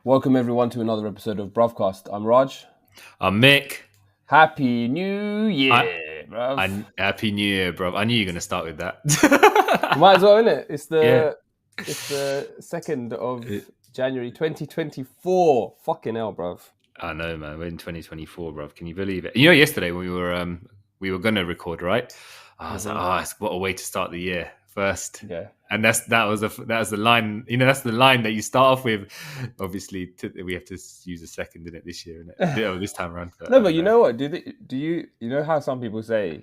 Welcome everyone to another episode of Bruvcast. I'm Raj. I'm Mick. Happy New Year, bruv. Happy New Year, bro. I knew you were going to start with that. Might as well, innit? It's Yeah. the 2nd of January 2024. Fucking hell, bruv. I know, man. We're in 2024, bro. Can you believe it? You know, yesterday when we were going to record, right? I was like, what a way to start the year first. Yeah. And that was the line. You know, that's the line that you start off with. Obviously, we have to use a second in it this year, innit? This time around. But you know what? Do you know how some people say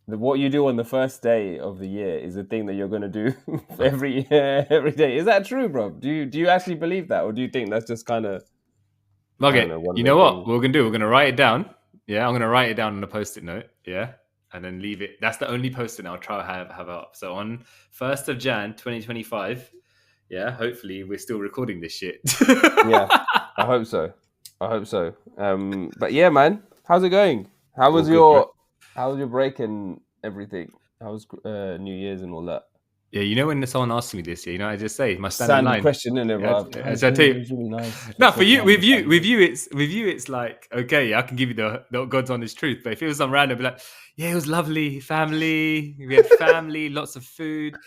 that what you do on the first day of the year is the thing that you're going to do every day? Is that true, bro? Do you actually believe that, or do you think that's just kind of? Okay, you know what we're going to do? We're going to write it down. Yeah, I'm going to write it down on a Post-it note. Yeah. And then leave it. That's the only Post-it I'll try to have up. So on 1st of Jan 2025, yeah, hopefully we're still recording this shit. Yeah, I hope so. But yeah, man, how's it going? How was your break and everything? How was New Year's and all that? Yeah, you know when someone asks me this, I just say my standard line question, isn't it, bro? I tell you, it's really nice. No, with you, it's like, okay, I can give you the God's honest truth. But if it was some random, be like, yeah, it was lovely, family. We had family, lots of food.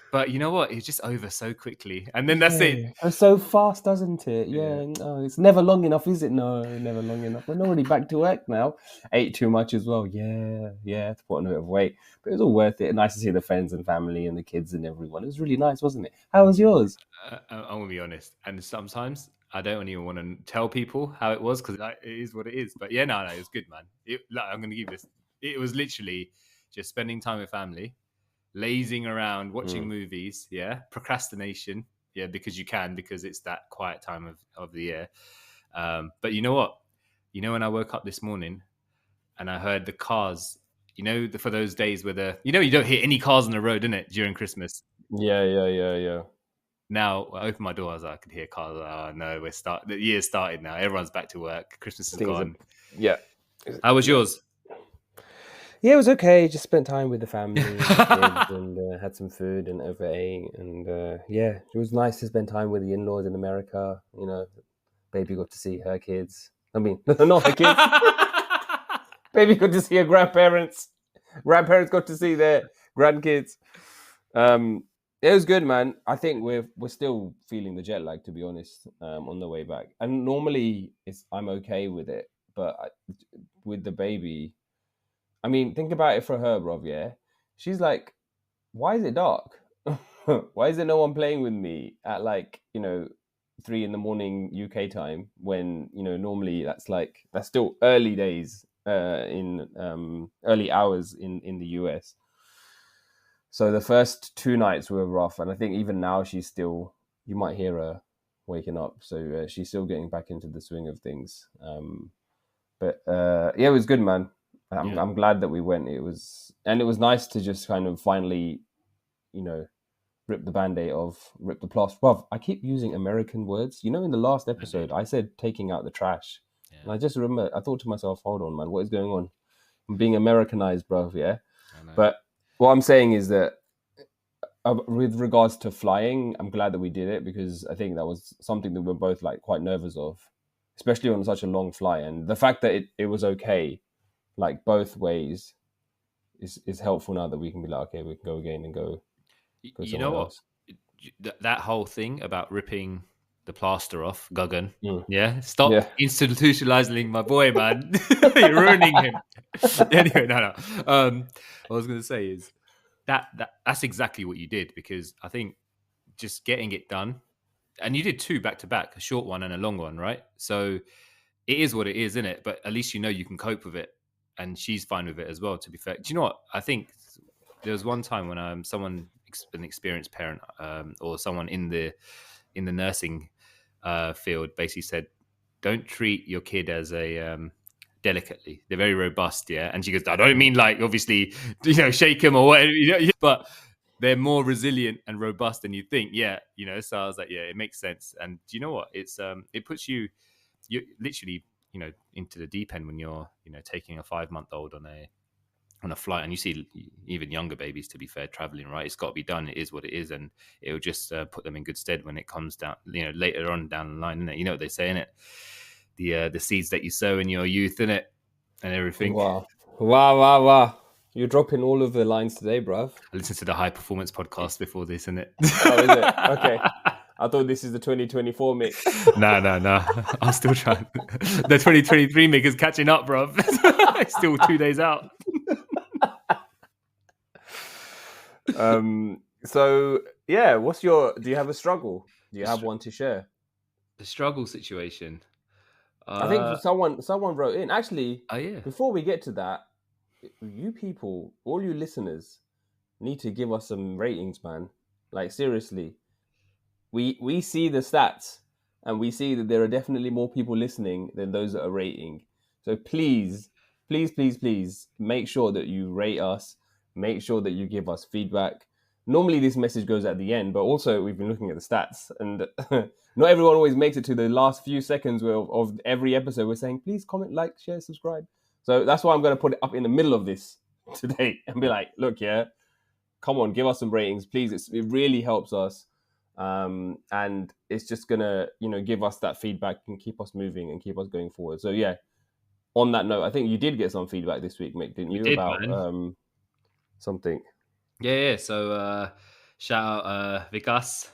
But you know what? It's just over so quickly, and then that's it. It's so fast, doesn't it? Yeah. No, it's never long enough, is it? No, never long enough. We're already back to work now. Ate too much as well. Yeah. To put on a bit of weight, but it was all worth it. Nice to see the friends and family and the kids and everyone. It was really nice, wasn't it? How was yours? I'm gonna be honest, and sometimes I don't even want to tell people how it was because it is what it is. But yeah, no, it was good, man. I'm gonna give this. It was literally just spending time with family. Lazing around, watching movies, procrastination, because it's that quiet time of the year. But you know what? When I woke up this morning and I heard the cars, for those days where you don't hear any cars on the road, innit, during Christmas. Yeah. Now I opened my door, I could hear cars. Oh no, the year's started now. Everyone's back to work. Christmas is gone. Yeah. How was yours? Yeah, it was okay. Just spent time with the family and the kids and had some food and overate. And it was nice to spend time with the in-laws in America. Baby got to see her kids. I mean, not her kids. Baby got to see her grandparents. Grandparents got to see their grandkids. It was good, man. I think we're still feeling the jet lag, to be honest, on the way back. And normally I'm okay with it, but with the baby. I mean, think about it for her, bruv, yeah? She's like, why is it dark? Why is there no one playing with me at 3 a.m. UK time when, normally that's still early days in early hours in the US. So the first 2 nights were rough. And I think even now you might hear her waking up. So she's still getting back into the swing of things. But it was good, man. I'm glad that we went. It was nice to just kind of finally, rip the Band-Aid off, rip the plaster. Well, I keep using American words. In the last episode, I said taking out the trash. Yeah. And I just remember, I thought to myself, hold on, man, what is going on? I'm being Americanized, bro, yeah? But what I'm saying is that with regards to flying, I'm glad that we did it because I think that was something that we're both quite nervous of, especially on such a long flight. And the fact that it was okay, both ways is helpful now that we can be like, okay, we can go again and go you know what else. That whole thing about ripping the plaster off, Guggen, stop institutionalizing my boy, man. You're ruining him. Anyway, no what I was going to say is that's exactly what you did, because I think just getting it done, and you did 2 back to back, a short one and a long one, right? So it is what it is, isn't it? But at least you can cope with it. And she's fine with it as well, to be fair. Do you know what? I think there was one time when an experienced parent or someone in the nursing field basically said, don't treat your kid as delicately. They're very robust, yeah? And she goes, I don't mean obviously, shake them or whatever, but they're more resilient and robust than you think, So I was like, yeah, it makes sense. And do you know what? It's it puts you literally into the deep end when you're taking a 5-month-old on on a flight, and you see even younger babies, to be fair, traveling, right? It's got to be done. It is what it is, and it'll just put them in good stead when it comes down, later on down the line, innit? You know what they say, innit? The seeds that you sow in your youth, innit? And everything. Wow. You're dropping all of the lines today, bruv. I listened to the High Performance podcast before this, innit? Oh, is it? Okay. I thought this is the 2024 mix. No. I'm still trying. The 2023 mix is catching up, bruv. It's still 2 days out. So yeah, do you have a struggle? Do you have one to share? The struggle situation. I think someone wrote in. Actually, yeah. Before we get to that, you people, all you listeners, need to give us some ratings, man. Like seriously, we see the stats and we see that there are definitely more people listening than those that are rating. So please make sure that you rate us. Make sure that you give us feedback. Normally this message goes at the end, but also we've been looking at the stats, and not everyone always makes it to the last few seconds of every episode. We're saying, please comment, like, share, subscribe. So that's why I'm going to put it up in the middle of this today and be like, look, yeah, come on, give us some ratings, please. It really helps us. And it's just going to, give us that feedback and keep us moving and keep us going forward. So yeah, on that note, I think you did get some feedback this week, Mick, didn't you? About something. Yeah. So shout out Vikas.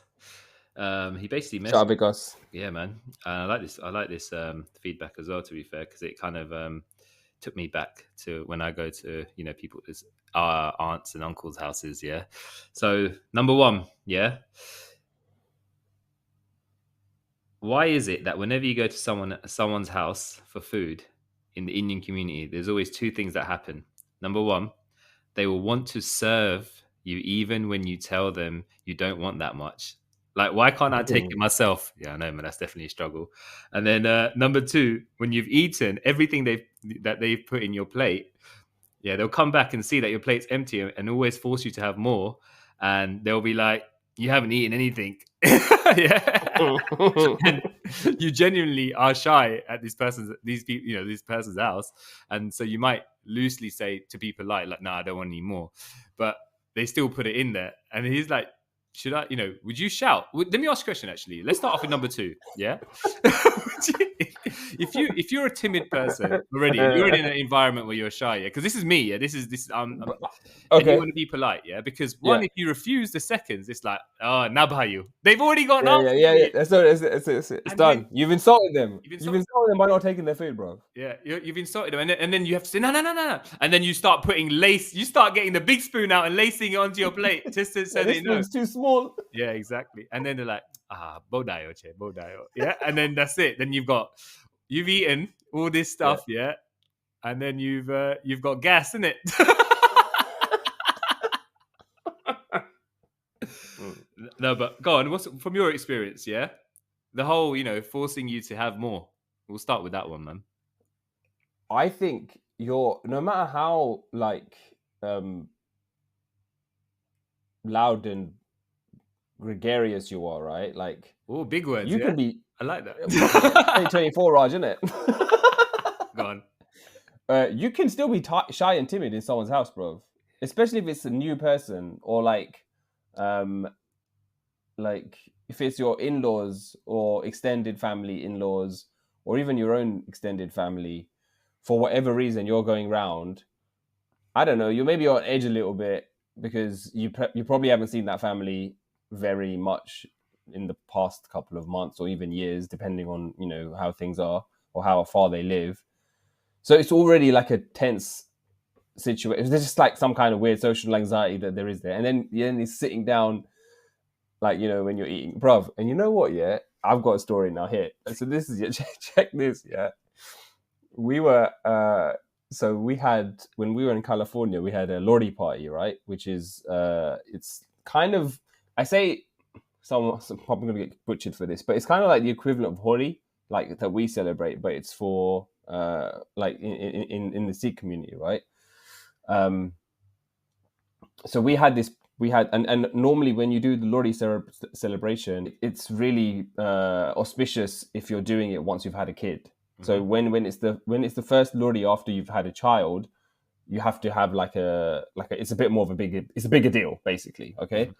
He basically messaged. Shout out Vikas. Yeah, man. I like this feedback as well, to be fair, because it kind of took me back to when I go to people's aunts and uncles' houses. Yeah. So number one, yeah. Why is it that whenever you go to someone's house for food in the Indian community, there's always two things that happen? Number one, they will want to serve you even when you tell them you don't want that much. Like, why can't I take it myself? Yeah, I know, man. That's definitely a struggle. And then number two, when you've eaten everything that they've put in your plate, yeah, they'll come back and see that your plate's empty and always force you to have more. And they'll be like, you haven't eaten anything. Yeah. And you genuinely are shy at these person's house. And so you might loosely say to be polite, like, I don't want any more. But they still put it in there. And he's like, should I, would you shout? Let me ask a question, actually. Let's start off with number two. Yeah. If you're a timid person already, you're in an environment where you're shy. Yeah. Because this is me. Yeah. This is okay. And you want to be polite. Yeah. Because if you refuse the seconds, it's like, oh, nabayu. They've already got an answer. Yeah. It's done. You've insulted them. You've insulted them by not taking their food, bro. Yeah. You've insulted them. And then you have to say, no. And then you start putting you start getting the big spoon out and lacing it onto your plate just to say they know. It's too small. Yeah, exactly. And then they're like, bodayo. Yeah. And then that's it. Then you've eaten all this stuff, yeah. And then you've got gas, innit? No, but go on. What's from your experience, yeah? The whole, forcing you to have more. We'll start with that one, man. I think no matter how loud and gregarious you are, right? Like, oh, big words. You can be. I like that. 2024, Raj, isn't it? Go on. You can still be shy and timid in someone's house, bro. Especially if it's a new person, or like if it's your in-laws or extended family in-laws, or even your own extended family. For whatever reason, you're going round. I don't know. You're on edge a little bit because you probably haven't seen that family very much in the past couple of months or even years, depending on how things are or how far they live. So it's already like a tense situation. There's just like some kind of weird social anxiety that there is there, and then he's sitting down, like when you're eating, bruv. And you know what? Yeah, I've got a story now here. So this is check this. Yeah, we were we had, when we were in California, we had a Lordy party, right? Which is it's kind of, I say, I'm probably going to get butchered for this, but it's kind of like the equivalent of Holi, like that we celebrate, but it's for like in the Sikh community, right? So we had, and normally when you do the Lordy celebration, it's really auspicious if you're doing it once you've had a kid. Mm-hmm. So when it's the first Lordy after you've had a child, you have to have like a it's a bit more of a bigger deal, basically. Okay.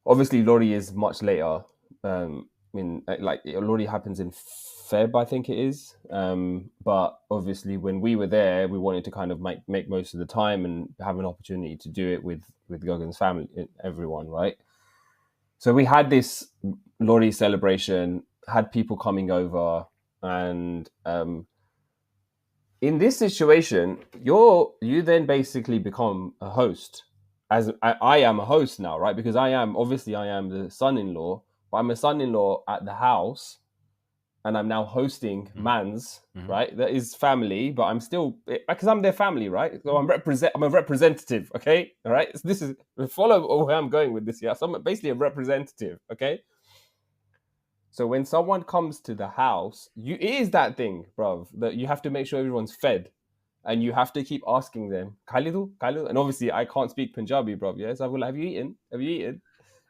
Obviously, Lori is much later. I mean, like Lori happens in Feb, I think it is. But obviously, when we were there, we wanted to kind of make most of the time and have an opportunity to do it with Guggen's family, everyone, right? So we had this Lori celebration, had people coming over, and in this situation, you then basically become a host. As I am a host now, right? Because I am the son-in-law, but I'm a son-in-law at the house, and I'm now hosting Mans, right? That is family, but I'm still, because I'm their family, right? So I'm a representative, okay? All right. So this is follow where I'm going with this. Yeah, so I'm basically a representative, okay? So when someone comes to the house, it is that thing, bruv, that you have to make sure everyone's fed. And you have to keep asking them, Khalidu? And obviously, I can't speak Punjabi, bruv, yeah? So I'm like, have you eaten? Have you eaten?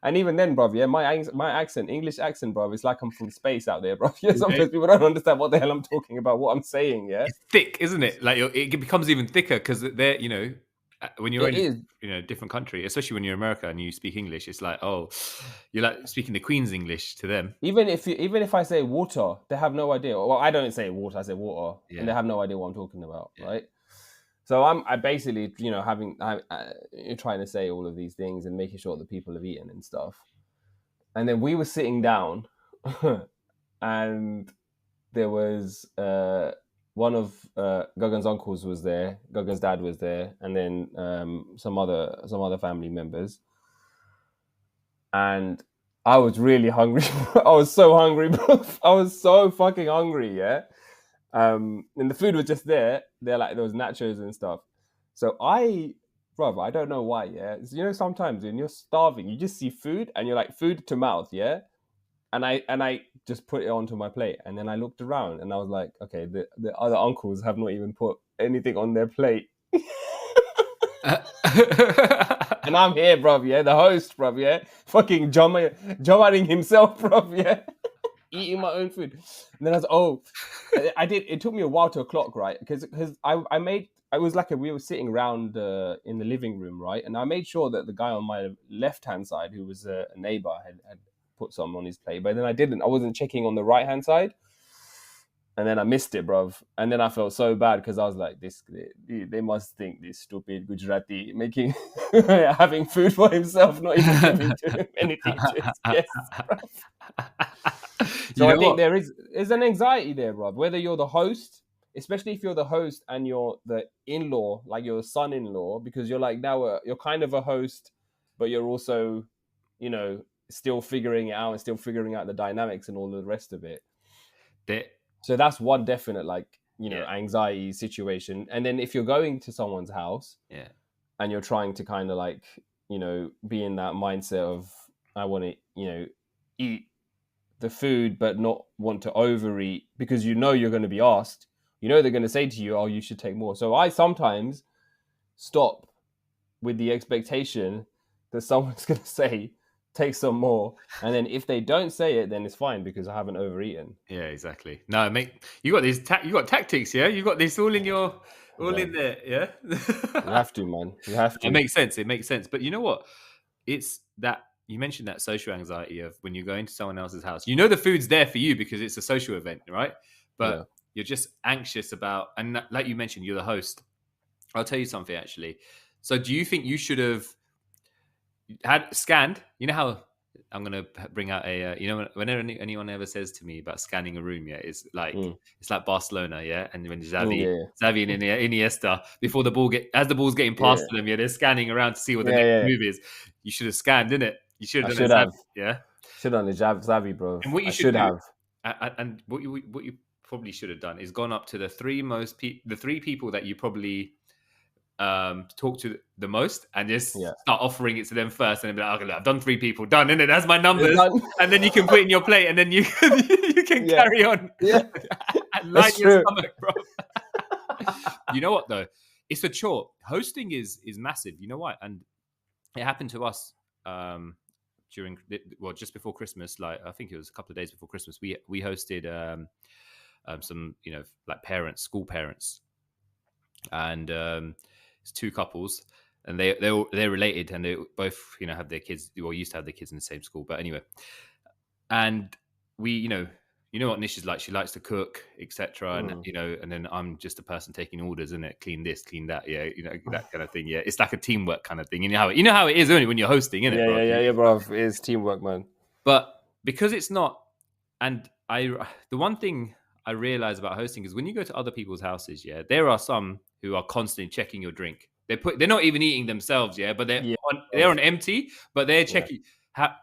And even then, bruv, yeah, my accent, English accent, bruv, it's like I'm from space out there, bruv. Yeah, sometimes people don't understand what the hell I'm talking about, what I'm saying, yeah? It's thick, isn't it? Like, it becomes even thicker because they're, when you're in a different country, especially when you're in America and you speak English, it's like, oh, you're like speaking the Queen's English to them. Even if I say water, they have no idea. Well, I don't say water, I say water, and they have no idea what I'm talking about, right? So I basically, trying to say all of these things and making sure that people have eaten and stuff. And then we were sitting down, and there was one of Guggen's uncles was there, Guggen's dad was there, and then some other family members. And I was really hungry. I was so hungry, bro. I was so fucking hungry, yeah. And the food was just there. There was nachos and stuff. So I don't know why, yeah. So, sometimes when you're starving, you just see food and you're like, food to mouth, yeah. And I just put it onto my plate, and then I looked around and I was like, okay, the other uncles have not even put anything on their plate. And I'm here, bruv, yeah, the host, bruv, yeah, fucking Jomaring himself, bruv, yeah, eating my own food. And then I was it took me a while to clock, right, because we were sitting around in the living room, right, and I made sure that the guy on my left-hand side, who was a neighbor, had put some on his plate, but then I wasn't checking on the right-hand side. And then I missed it, bruv. And then I felt so bad because I was like, they must think this stupid Gujarati having food for himself, not even giving to him anything to his guests, bruv. So I think there's an anxiety there, bruv. Whether you're the host, especially if you're the host and you're the in-law, like you're a son-in-law, because you're like now you're kind of a host, but you're also, still figuring it out and still figuring out the dynamics and all the rest of it. So that's one definite, anxiety situation. And then if you're going to someone's house, and you're trying to kind of be in that mindset of, I want to, eat the food, but not want to overeat, because you're going to be asked, they're going to say to you, oh, you should take more. So I sometimes stop with the expectation that someone's going to say, take some more, and then if they don't say it, then it's fine because I haven't overeaten. Yeah, exactly. No, mate, you got these. You got tactics, yeah. You got this all in there, yeah. You have to, man. You have to. It makes sense. It makes sense. But you know what? It's that you mentioned that social anxiety of when you're going to someone else's house. The food's there for you because it's a social event, right? But you're just anxious about, and like you mentioned, you're the host. I'll tell you something actually. So, do you think you should have had scanned? You know how I'm going to bring out whenever anyone ever says to me about scanning a room, yeah, it's like Barcelona, yeah, and when Xavi and Iniesta, before the ball's getting past them, yeah, they're scanning around to see what the next move is. You should have scanned, didn't it? You should have done it, yeah. Should have done the Xavi, bro. And what you should have, and what you probably should have done is gone up to the three people that you probably talk to the most, and just start offering it to them first, and then be like, okay, I've done 3 people, done, innit? That's my numbers, and then you can put it in your plate, and then you can carry on. Yeah, and line your stomach, bro. You know what though? It's a chore. Hosting is massive. You know what? And it happened to us just before Christmas. Like I think it was a couple of days before Christmas. We hosted some school parents. and it's two couples, and they're related, and they both have their kids, or used to have their kids in the same school. But anyway, and we you know what Nish is like. She likes to cook, etc. And and then I'm just a person taking orders, and clean this, clean that, that kind of thing. Yeah, it's like a teamwork kind of thing. You know how it is only when you're hosting, innit, bro? Yeah, bro. It's teamwork, man. But because it's not, and the one thing I realize about hosting is when you go to other people's houses, there are some who are constantly checking your drink. They're not even eating themselves, but they're on empty, but they're checking.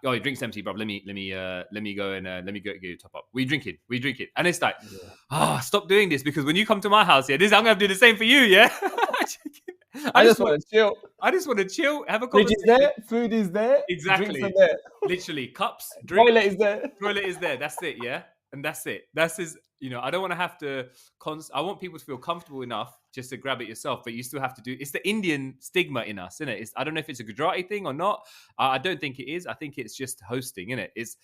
Your drink's empty, bro. Let me go and let me go get you top up. We drink it, and it's like, stop doing this, because when you come to my house, I'm gonna do the same for you, I just want to chill. I just want to chill, have a conversation. Fridge is there, food is there, exactly. Drinks are there. Literally, cups, drink. Toilet is there. Toilet is there. That's it, and that's it. That's his. I don't want to have to. I want people to feel comfortable enough just to grab it yourself, but you still have to do. It's the Indian stigma in us, isn't it? I don't know if it's a Gujarati thing or not. I don't think it is. I think it's just hosting, isn't it? It's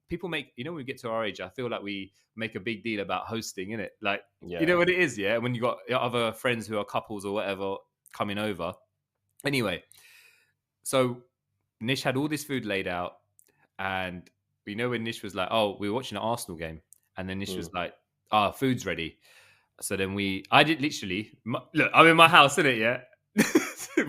people make. When we get to our age, I feel like we make a big deal about hosting, innit? Like, you know what it is, When you got other friends who are couples or whatever coming over. Anyway, so Nish had all this food laid out, and when Nish was like, "Oh, we were watching an Arsenal game," and then Nish was like, "Oh, food's ready." So then I did literally look. I'm in my house, isn't it? Yeah.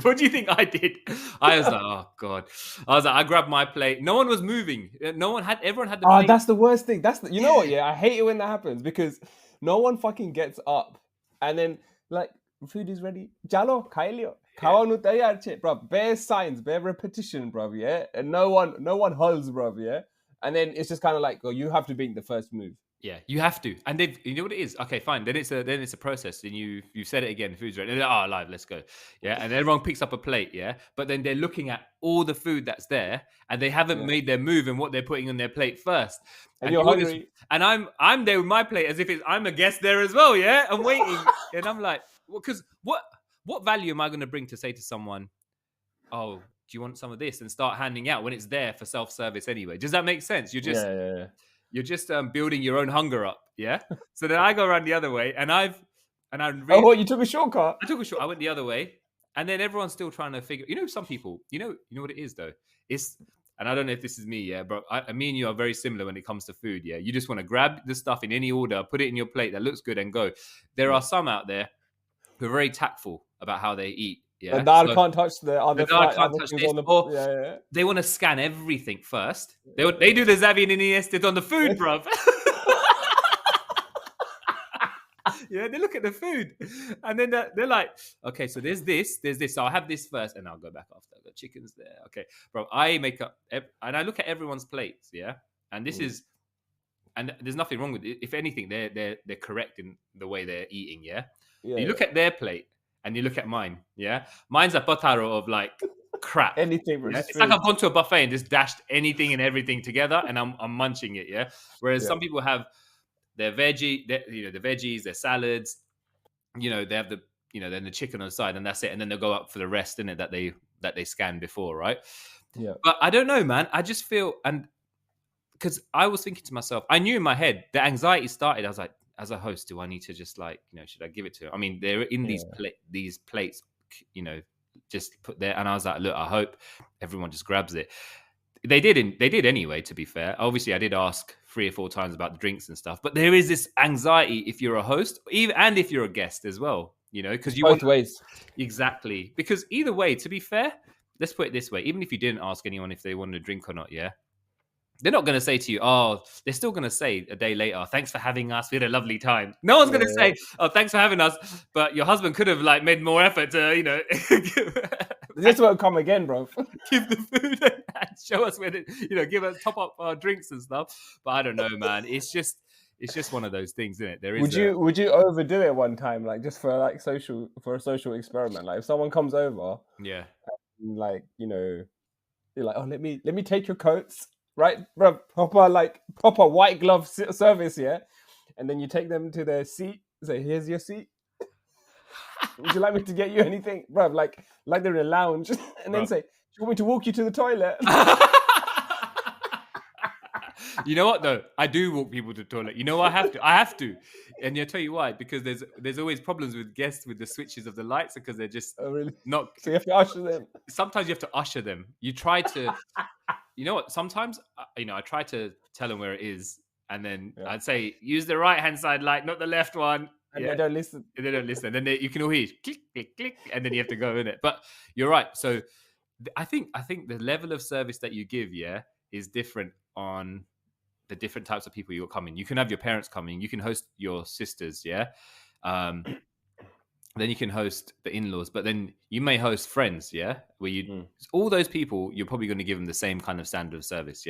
What do you think I did? I was like, "Oh God!" I grabbed my plate. No one was moving. Everyone had the. Plate. That's the worst thing. You know what? I hate it when that happens, because no one fucking gets up, and then like, food is ready. Jalo, kailio. Kawanu tayar che, bro. Bare signs, bare repetition, bro. Yeah, and no one hulls, bro. Yeah, and then it's just kind of like, you have to make the first move. Yeah, you have to, and then you know what it is. Okay, fine. Then it's a process. Then you said it again. Food's ready. Oh, live. Let's go. Yeah, and everyone picks up a plate. Yeah, but then they're looking at all the food that's there, and they haven't made their move and what they're putting on their plate first. And you're hungry. And I'm there with my plate as if I'm a guest there as well. Yeah, I'm waiting, and I'm like, because what value am I going to bring to say to someone, "Oh, do you want some of this?" and start handing out when it's there for self-service anyway? Does that make sense? You're just you're just building your own hunger up, So then I go around the other way, and you took a shortcut? I took a short. I went the other way, and then everyone's still trying to figure. Some people. You know what it is though. And I don't know if this is me, but me and you are very similar when it comes to food. You just want to grab the stuff in any order, put it in your plate that looks good, and go. There are some out there who are very tactful about how they eat. The dal can't touch the other things on the. They want to scan everything first. They do the Xavi and Iniesta on the food, bruv. They look at the food, and then they're like, okay, so there's this, so I'll have this first, and I'll go back after. The chicken's there, okay, bro. I make up, and I look at everyone's plates, and this is, and there's nothing wrong with it. If anything, they're correct in the way they're eating, You look at their plate, and you look at mine, Mine's a potaro of like crap. Anything. It's like I've gone to a buffet and just dashed anything and everything together, and I'm munching it, Whereas some people have their veggie, the veggies, their salads, they have the, then the chicken on the side, and that's it. And then they'll go up for the rest, in it that they scanned before, right? Yeah. But I don't know, man. I just feel, and because I was thinking to myself, I knew in my head the anxiety started. I was like, as a host, do I need to just like, should I give it to her? I mean, they're in these plates, just put there. And I was like, look, I hope everyone just grabs it. They did anyway, to be fair. Obviously, I did ask 3 or 4 times about the drinks and stuff, but there is this anxiety if you're a host, and if you're a guest as well, because you both ways. Exactly. Because either way, to be fair, let's put it this way. Even if you didn't ask anyone if they wanted a drink or not, they're not going to say to you, they're still going to say a day later, thanks for having us. We had a lovely time. No one's going to say, oh, thanks for having us. But your husband could have like made more effort to, This won't come again, bro. Give the food and show us when give us top up our drinks and stuff. But I don't know, man. It's just one of those things, isn't it? There is. Would you overdo it one time, like just for a social experiment? Like if someone comes over, and, like you're like, oh, let me take your coats. Right, bro, proper white glove service, and then you take them to their seat. Say, here's your seat. Would you like me to get you anything, bro? Like they're in a lounge, and then say, do you want me to walk you to the toilet? You know what though? I do walk people to the toilet. You know I have to, and I'll tell you why. Because there's always problems with guests with the switches of the lights because they're just not. So you have to usher them. Sometimes you have to usher them. You try to. You know what? Sometimes I try to tell them where it is, and then I'd say use the right hand side light, not the left one. And they don't listen. And they don't listen. And then you can all hear click, click, click, and then you have to go in it. But you're right. So I think the level of service that you give, is different on the different types of people you're coming. You can have your parents coming. You can host your sisters, then you can host the in-laws, but then you may host friends, where all those people, you're probably going to give them the same kind of standard of service,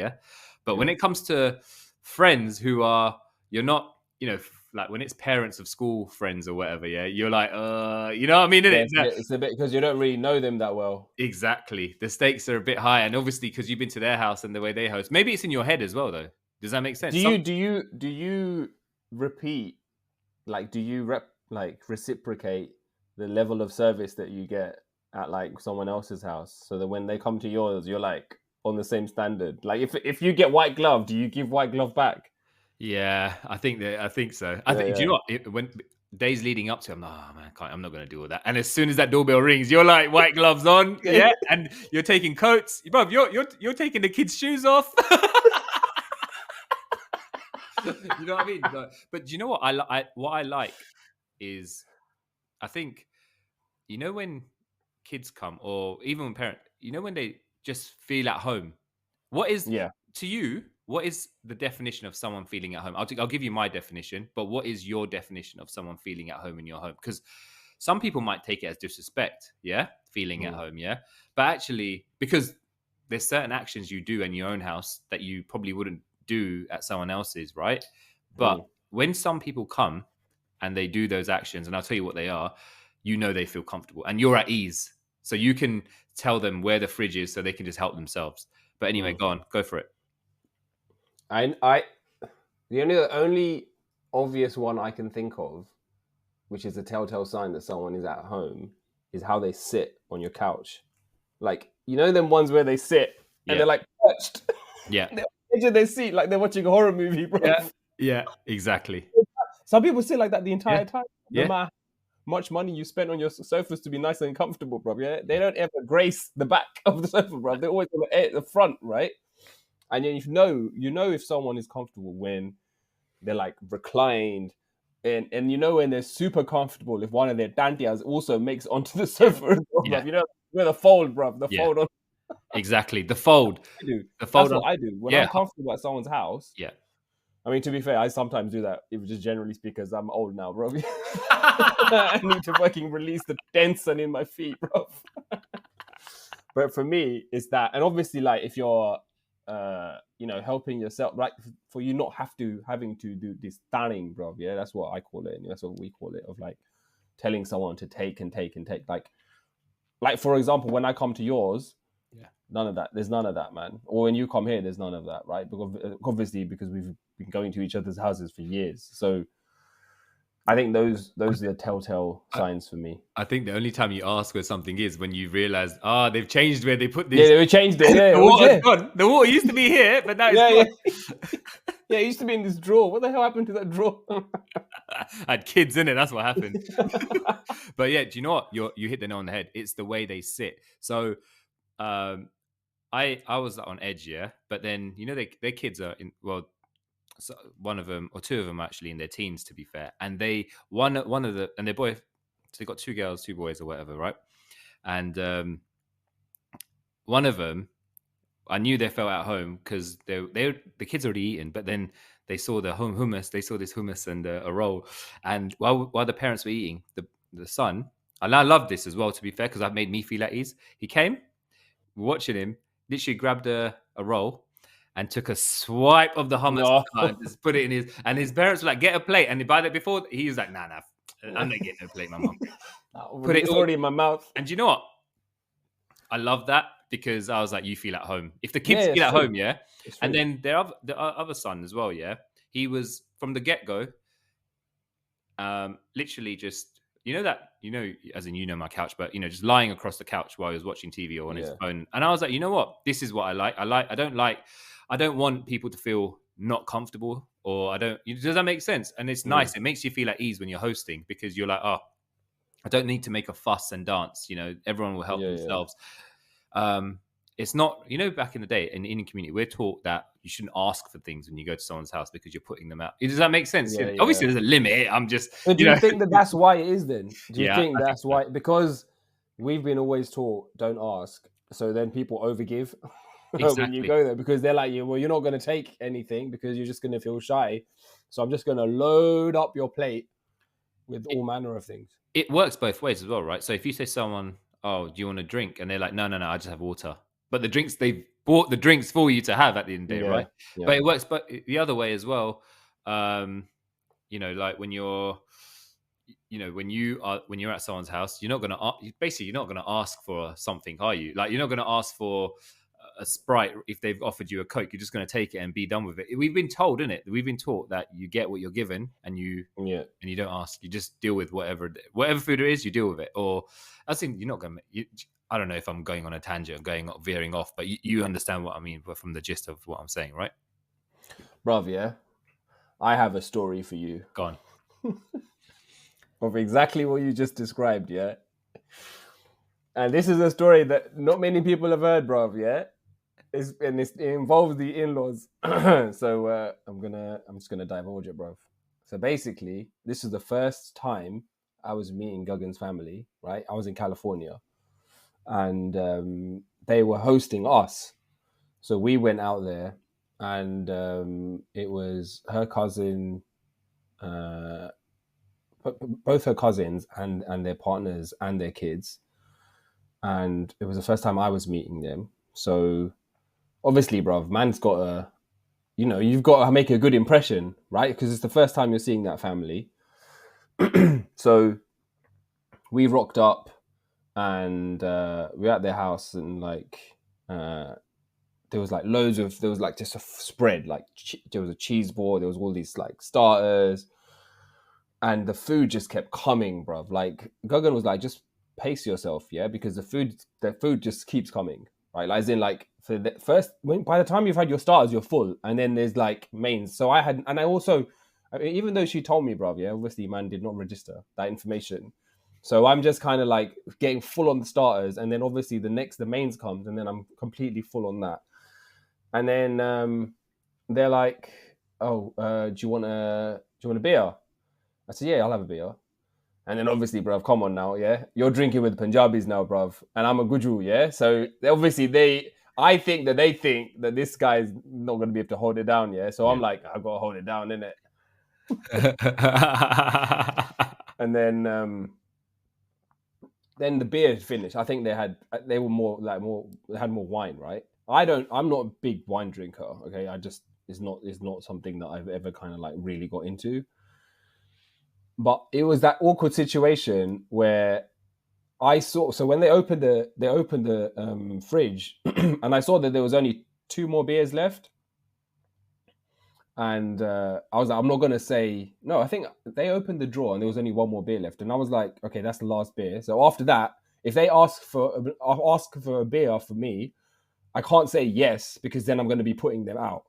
But when it comes to friends who are, you're not, like when it's parents of school friends or whatever, you're like, you know what I mean? It's a bit because you don't really know them that well. Exactly. The stakes are a bit high, and obviously because you've been to their house and the way they host, maybe it's in your head as well, though. Does that make sense? Do you repeat, like, reciprocate the level of service that you get at like someone else's house, so that when they come to yours, you're like on the same standard? Like, if you get white glove, do you give white glove back? Yeah, I think so. Do you know what? When days leading up to, I'm not going to do all that. And as soon as that doorbell rings, you're like white gloves on, and you're taking coats, bro. You're taking the kids' shoes off. You know what I mean? But do you know what I like is, I think, when kids come, or even when parents, when they just feel at home. What is to you? What is the definition of someone feeling at home? I'll give you my definition, but what is your definition of someone feeling at home in your home? Because some people might take it as disrespect, feeling at home, But actually, because there's certain actions you do in your own house that you probably wouldn't do at someone else's, right? But when some people come and they do those actions, and I'll tell you what they are, they feel comfortable and you're at ease. So you can tell them where the fridge is so they can just help themselves. But anyway, go for it. The only obvious one I can think of, which is a telltale sign that someone is at home, is how they sit on your couch. Like, them ones where they sit and they're like perched. Yeah. They're on the edge of their seat like they're watching a horror movie, bro. Yeah, exactly. Some people sit like that the entire time. No matter how much money you spend on your sofas to be nice and comfortable, bro. Yeah, they don't ever grace the back of the sofa, bro. They're always on the front, right? And then you know if someone is comfortable when they're like reclined, and when they're super comfortable if one of their dantias also makes onto the sofa as well, bruv. Where the fold, bruv. The fold on. Exactly, the fold. I do. That's what I do when I'm comfortable at someone's house. Yeah. I mean, to be fair, I sometimes do that. It was just generally because I'm old now, bro. I need to fucking release the tension in my feet, bro. But for me, it's that. And obviously, like, if you're, helping yourself, right, for you not having to do this stunning, bro. Yeah, that's what I call it. And that's what we call it, of like telling someone to take and take and take. Like for example, when I come to yours, none of that. There's none of that, man. Or when you come here, there's none of that, right? Because obviously, because we've been going to each other's houses for years. So I think those are the telltale signs for me. I think the only time you ask where something is when you realize, they've changed where they put this. Yeah, they changed it. Yeah, the water's gone. The water used to be here, but now it's gone. Yeah, it used to be in this drawer. What the hell happened to that drawer? I had kids in it. That's what happened. But yeah, do you know what? You hit the nail on the head. It's the way they sit. So, I was on edge, but then their kids are so one of them or two of them actually in their teens, to be fair, and one of the and their boy, so they got 2 girls, 2 boys, or whatever, right? And one of them, I knew they felt at home because the kids already eaten, but then they saw the hummus. They saw this hummus and a roll, and while the parents were eating, the son, and I love this as well, to be fair, because that made me feel at ease. He came, watching him, literally grabbed a roll and took a swipe of the hummus and just put it in his parents were like, get a plate. And by that, before he was like, nah, I'm not getting a plate, my mum. Put it already in my mouth. And you know what? I love that, because I was like, you feel at home. If the kids feel at home, and then the other son as well, he was from the get-go, literally just, as in, my couch, but, just lying across the couch while he was watching TV or on his phone. And I was like, you know what? This is what I like. I don't want people to feel not comfortable, or I don't. Does that make sense? And it's nice. It makes you feel at ease when you're hosting, because you're like, oh, I don't need to make a fuss and dance. Everyone will help themselves. It's not, back in the day in the Indian community, we're taught that you shouldn't ask for things when you go to someone's house because you're putting them out. Does that make sense? Yeah, Obviously, there's a limit. I'm just. So do you think that that's why it is then? Do you think that's so. why? Because we've been always taught don't ask. So then people overgive when you go there, because they're like, well, you're not going to take anything because you're just going to feel shy. So I'm just going to load up your plate with all manner of things. It works both ways as well, right? So if you say to someone, oh, do you want a drink? And they're like, no, I just have water. But they've bought the drinks for you to have at the end of the day, right? Yeah. But it works but the other way as well. Like when you're, when you're at someone's house, you're not going to ask for something, are you? Like, you're not going to ask for a Sprite if they've offered you a Coke. You're just going to take it and be done with it. We've been told, isn't it? We've been taught that you get what you're given, and you don't ask. You just deal with whatever food it is. You deal with it. Or I think you're not going to. I don't know if I'm going on a tangent, veering off, but you understand what I mean from the gist of what I'm saying, right? Bruv, yeah, I have a story for you. Go on. Of exactly what you just described, yeah. And this is a story that not many people have heard, bruv, yeah. It involves the in-laws. So I'm just gonna divulge it, bruv. So basically, this is the first time I was meeting Guggen's family, right? I was in California, and they were hosting us. So we went out there, and it was her cousin, both her cousins and their partners and their kids. And it was the first time I was meeting them. So obviously, bruv, man's got to, you've got to make a good impression, right? Because it's the first time you're seeing that family. So we rocked up, and we're at their house, and there was just a spread, there was a cheese board, there was all these like starters, and the food just kept coming, bruv. Like, Guggen was like, just pace yourself, yeah, because the food just keeps coming, right? As in, like, for the first, by the time you've had your starters, you're full, and then there's like mains. So I mean, even though she told me, bruv, yeah, obviously man did not register that information. So I'm just kind of like getting full on the starters, and then obviously the mains comes, and then I'm completely full on that. And then they're like, oh, do you want a beer? I said, yeah, I'll have a beer. And then obviously, bruv, come on now, yeah? You're drinking with Punjabis now, bruv. And I'm a Gujru, yeah? So obviously I think that they think that this guy's not going to be able to hold it down, yeah? So I'm like, I've got to hold it down, innit? And then the beer finished. I think they had more wine, right? I'm not a big wine drinker, okay? It's not something that I've ever kind of like really got into. But it was that awkward situation where I saw. So when they opened the fridge, and I saw that there was only 2 more beers left, and I was like, I'm not gonna say no. I think they opened the drawer and there was only 1 more beer left, and I was like, okay, that's the last beer. So after that, if they ask for a beer for me, I can't say yes, because then I'm going to be putting them out.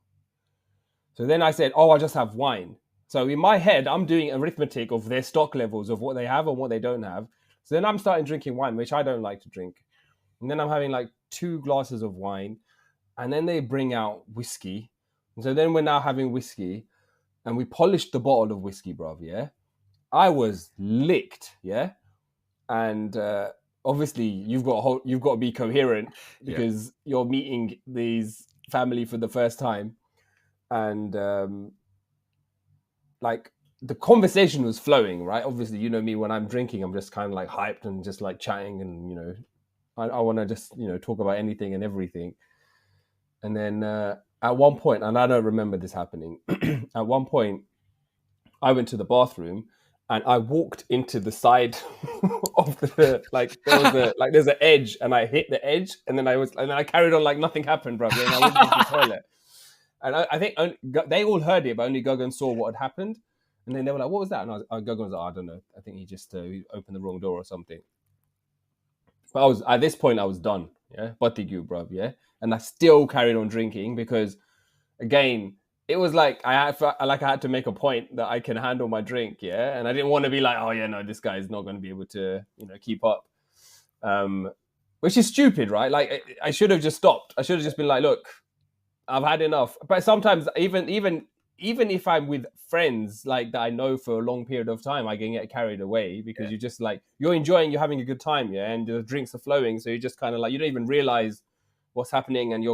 So then I said, oh, I just have wine. So in my head, I'm doing arithmetic of their stock levels of what they have and what they don't have. So then I'm starting drinking wine, which I don't like to drink. And then I'm having like 2 glasses of wine. And then they bring out whiskey. And so then we're now having whiskey. And we polished the bottle of whiskey, bruv, yeah? I was licked, yeah? And obviously, you've got to be coherent, because you're meeting these family for the first time. And like, the conversation was flowing, right? Obviously, you know me, when I'm drinking, I'm just kind of like hyped and just like chatting, and I want to just talk about anything and everything. And then at one point, and I don't remember this happening, at one point I went to the bathroom and I walked into the side of there's an edge, and I hit the edge, and then I carried on like nothing happened, bro. And I went into the toilet. And I think they all heard it, but only Guggen saw what had happened. And then they were like, what was that? And Guggen was like, I don't know. I think he just opened the wrong door or something. But at this point, I was done. Yeah. Batigu, bruv. Yeah. And I still carried on drinking because, again, it was like I had to make a point that I can handle my drink, yeah, and I didn't want to be like, oh yeah, no, this guy is not going to be able to, keep up, which is stupid, right? Like I should have just stopped. I should have just been like, look, I've had enough. But sometimes even if I'm with friends like that I know for a long period of time, I can get carried away because you're just like you're having a good time, yeah, and the drinks are flowing, so you just kind of like you don't even realize what's happening, and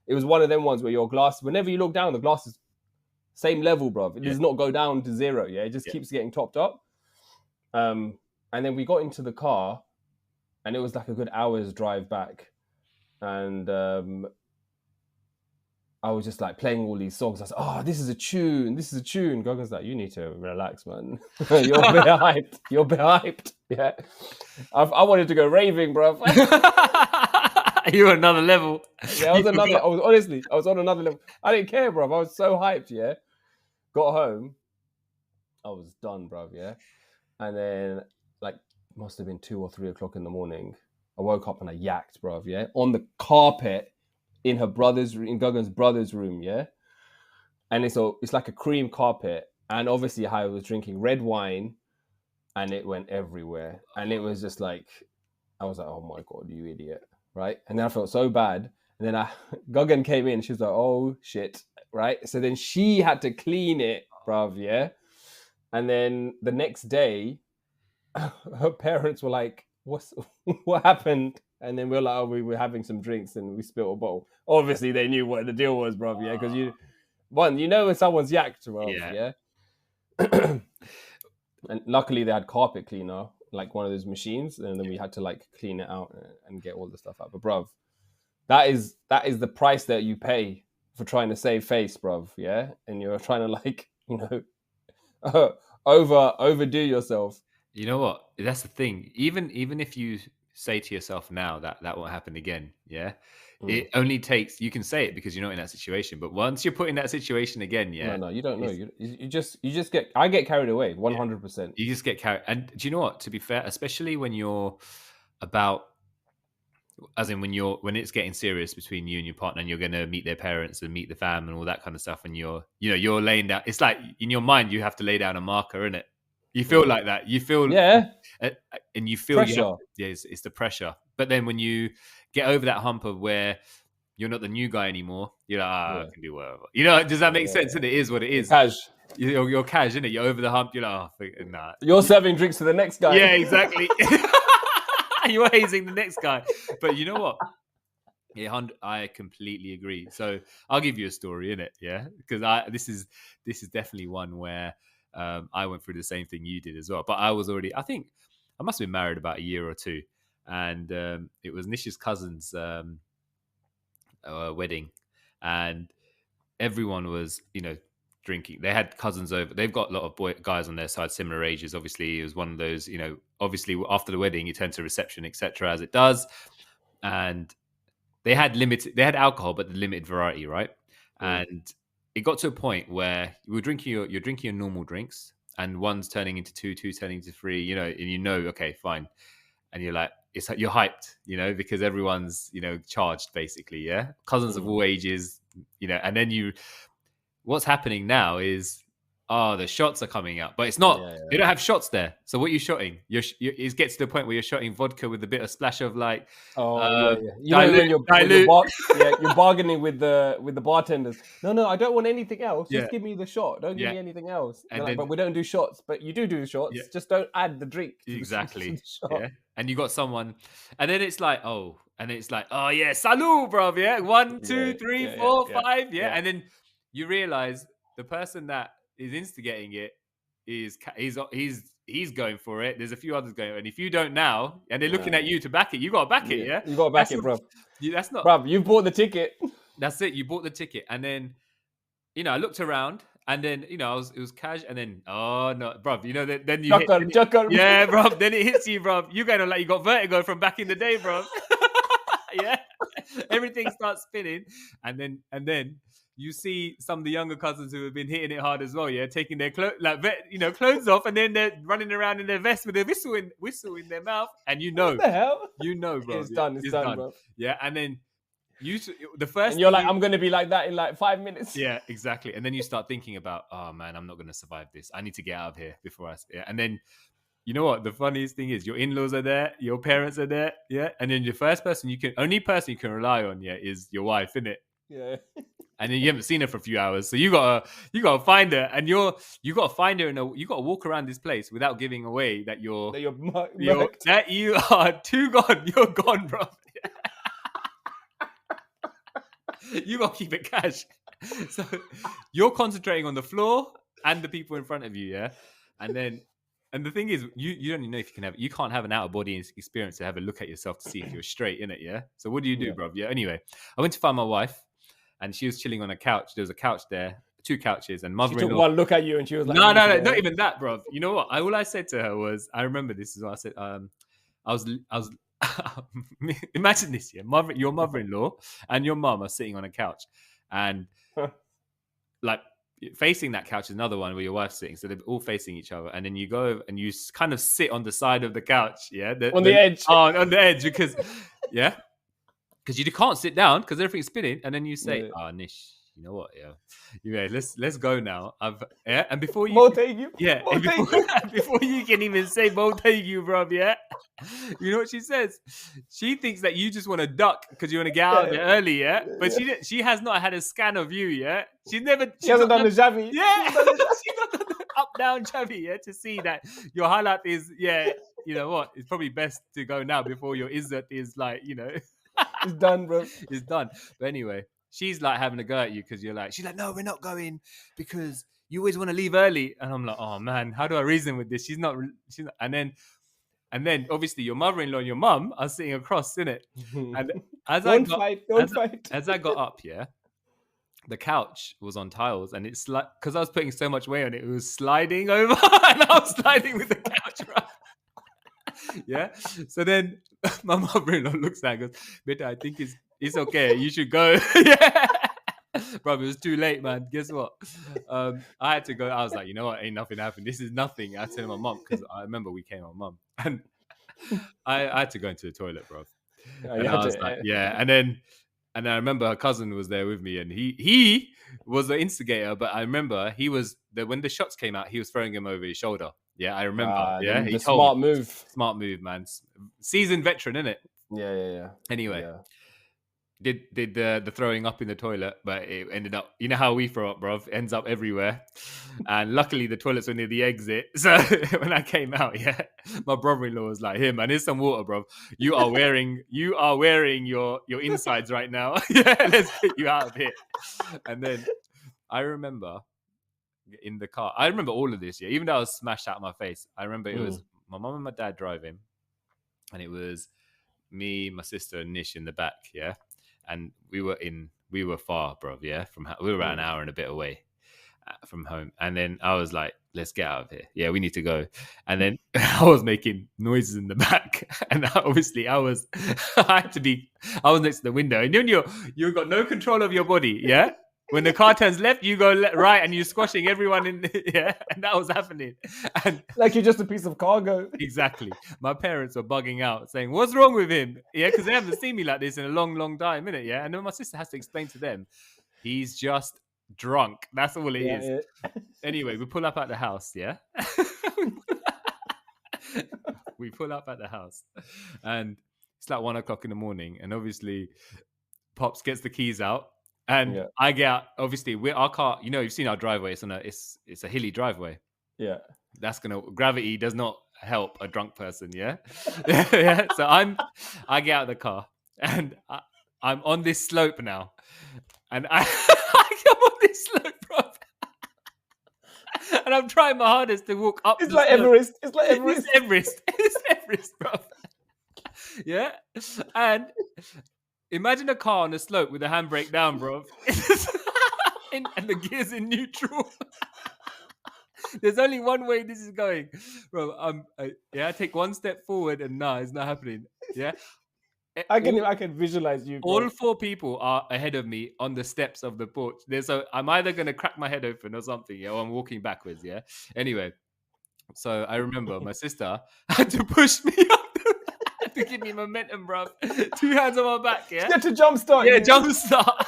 it was one of them ones where your glass, whenever you look down, the glass is same level, bro. It does not go down to zero, yeah. It just keeps getting topped up. And then we got into the car, and it was like a good hour's drive back, and I was just like playing all these songs. I was like, oh, this is a tune. Gogan's like, you need to relax, man. You're a bit hyped. You're a bit hyped. Yeah. I wanted to go raving, bro. You were another level. Yeah, I was on another level. I didn't care, bro. I was so hyped, yeah. Got home. I was done, bro, yeah. And then, like, must have been 2 or 3 o'clock in the morning. I woke up and I yacked, bro, yeah. On the carpet in Gagan's brother's room, yeah. And it's like a cream carpet. And obviously I was drinking red wine and it went everywhere. And it was just like, I was like, oh my God, you idiot, right? And then I felt so bad. And then Gagan came in, she was like, oh shit, right? So then she had to clean it, bruv, yeah? And then the next day, her parents were like, what happened? And then we were like, oh, we were having some drinks and we spilled a bottle. Obviously, they knew what the deal was, bruv, yeah? Because you know when someone's yacked, bruv, yeah? And luckily, they had carpet cleaner, like one of those machines, and then we had to like clean it out and get all the stuff out. But bruv, that is the price that you pay for trying to save face, bruv, yeah? And you're trying to like, overdo yourself. You know what? That's the thing. Even if you say to yourself now that won't happen again, yeah, it only takes, you can say it because you're not in that situation, but once you're put in that situation again, yeah, no, you don't know. You just get. I get carried away, 100%. You just get carried. And do you know what? To be fair, especially when you're about, as in when it's getting serious between you and your partner, and you're going to meet their parents and meet the fam and all that kind of stuff, and you're laying down. It's like in your mind you have to lay down a marker, isn't it? You feel like that. You feel and you feel pressure. It's the pressure. But then when you get over that hump of where you're not the new guy anymore, you're like, I can do whatever. Does that make sense? And it is what it is. Cash. You're cash, isn't it? You're over the hump. You're like, nah. You're serving drinks to the next guy. Yeah, exactly. You're hazing the next guy. But you know what? Yeah, I completely agree. So I'll give you a story, innit? Yeah, because this is definitely one where I went through the same thing you did as well. But I think I must have been married about a year or two, and it was Nish's cousin's wedding, and everyone was drinking. They had cousins over. They've got a lot of guys on their side, similar ages. Obviously, it was one of those. Obviously after the wedding, you turn to reception, etc., as it does, and they had alcohol, but the limited variety, right? And it got to a point where you're drinking your normal drinks, and one's turning into two's turning into three, and okay, fine. And you're like, you're hyped, because everyone's, charged basically, yeah? Cousins of all ages, and then what's happening now is, the shots are coming out, but it's not. They don't have shots there. So what are you shotting? It gets to the point where you're shotting vodka with a bit of splash of like, when you're bargaining with the bartenders. No, I don't want anything else. Just give me the shot. Don't give me anything else. But we don't do shots. But you do shots. Just don't add the drink. Exactly. Yeah. And you got someone, and then it's like, oh yeah, salut, bro. Yeah, 1, 2, 3, 4, 5. Yeah, and then you realize the person that is instigating it he's going for it. There's a few others going, and if you don't now, and they're looking at you to back it, you got to back it. Yeah, you got to back it, bro. That's not, bro. You bought the ticket. That's it. You bought the ticket, and then I looked around, and then it was cash, and then oh no, bro. Then you yeah, bro. Then it hits you, bro. You going on like you got vertigo from back in the day, bro. Yeah, everything starts spinning, and then you see some of the younger cousins who have been hitting it hard as well, yeah, taking their clothes off, and then they're running around in their vest with a whistle in their mouth, and what the hell? bro, it's done, bro. Yeah, and then the first. And you're like, I'm gonna be like that in like 5 minutes. Yeah, exactly. And then you start thinking about, oh man, I'm not gonna survive this. I need to get out of here before I. Yeah. And then, you know what? The funniest thing is, your in-laws are there, your parents are there, yeah. And then the only person you can rely on, yeah, is your wife, innit? Yeah. And then you haven't seen her for a few hours, so you gotta find her, and you gotta find her, you gotta walk around this place without giving away that you are too gone. You're gone, bro. You gotta keep it cash. So you're concentrating on the floor and the people in front of you, yeah. And the thing is, you don't even know if you can have. You can't have an out of body experience to have a look at yourself to see if you're straight in it, yeah. So what do you do, bro? Yeah. Anyway, I went to find my wife, and she was chilling on a couch. There was a couch there, 2 couches, and mother-in-law. She took one look at you, and she was like, "No, not even that, bro." You know what? All I said to her was, I remember this is what I said. I was. Imagine this, yeah. Your mother-in-law and your mum are sitting on a couch, and like facing that couch is another one where your wife's sitting, so they're all facing each other. And then you go and you kind of sit on the side of the couch, yeah, on the edge, on the edge, because because you can't sit down because everything's spinning. And then you say, Nish, you know what? Yeah, let's go now. And before you, before you can even say Multague, bro, yeah, you know what she says? She thinks that you just want to duck because you want to get out of it early, yeah. But she has not had a scan of you, yeah. She hasn't done the Javi, yeah. She's not done the up down Javi, yeah, to see that your highlight is, yeah. You know what? It's probably best to go now before your izzat is like, you know, it's done, bro. It's done. But anyway. She's like having a go at you because she's like, no, we're not going because you always want to leave early. And I'm like, oh man, how do I reason with this? She's not. And then obviously your mother-in-law and your mum are sitting across, innit? And as I got up, yeah, the couch was on tiles, and it's like, because I was putting so much weight on it, it was sliding over, and I was sliding with the couch, right? Yeah. So then my mother-in-law looks at it and goes, Beta, I think it's okay. You should go. Yeah. Bro, it was too late, man. Guess what? I had to go. I was like, you know what? Ain't nothing happened. This is nothing. I told my mum, because I remember we came on mum. And I had to go into the toilet, bro. And I was like, yeah. And I remember her cousin was there with me, and he was the instigator. But I remember when the shots came out, he was throwing him over his shoulder. Yeah, I remember. Yeah, he smart move. Smart move, man. Seasoned veteran, innit? Yeah. Anyway, did the throwing up in the toilet, but it ended up. You know how we throw up, bro? It ends up everywhere. And luckily, the toilets were near the exit. So when I came out, yeah, my brother-in-law was like, "Here, man, here's some water, bro. You are wearing your insides right now. Yeah, let's get you out of here." And then I remember. In the car, I remember all of this. Yeah, even though I was smashed out of my face, I remember it was my mum and my dad driving, and it was me, my sister, and Nish in the back. Yeah, and we were far, bro. Yeah, we were about an hour and a bit away from home. And then I was like, "Let's get out of here. Yeah, we need to go." And then I was making noises in the back, and obviously I was next to the window, and then you got no control of your body. Yeah. When the car turns left, you go right, and you're squashing everyone in. Yeah, and that was happening. And like you're just a piece of cargo. Exactly. My parents were bugging out, saying, "What's wrong with him?" Yeah, because they haven't seen me like this in a long, long time, innit? Yeah, and then my sister has to explain to them, he's just drunk. That's all it is. Yeah. Anyway, we pull up at the house. Yeah, we pull up at the house, and it's like 1 o'clock in the morning, and obviously, Pops gets the keys out. And I get out, obviously, our car, you know, you've seen our driveway. It's a hilly driveway. Yeah. Gravity does not help a drunk person, yeah? Yeah. So I get out of the car, and I'm on this slope now. And I'm on this slope, bro. And I'm trying my hardest to walk up. It's like Everest. It's Everest, bro. Yeah. And imagine a car on a slope with the handbrake down, bro. And the gears in neutral. There's only one way this is going, bro. I take one step forward, and it's not happening. Yeah, I can visualize you, bro. All 4 people are ahead of me on the steps of the porch. I'm either gonna crack my head open or something, yeah, or I'm walking backwards. Yeah. Anyway, so I remember my sister had to push me up. to give me momentum, bruv. 2 hands on my back, yeah? Get to jumpstart Yeah, you. jumpstart.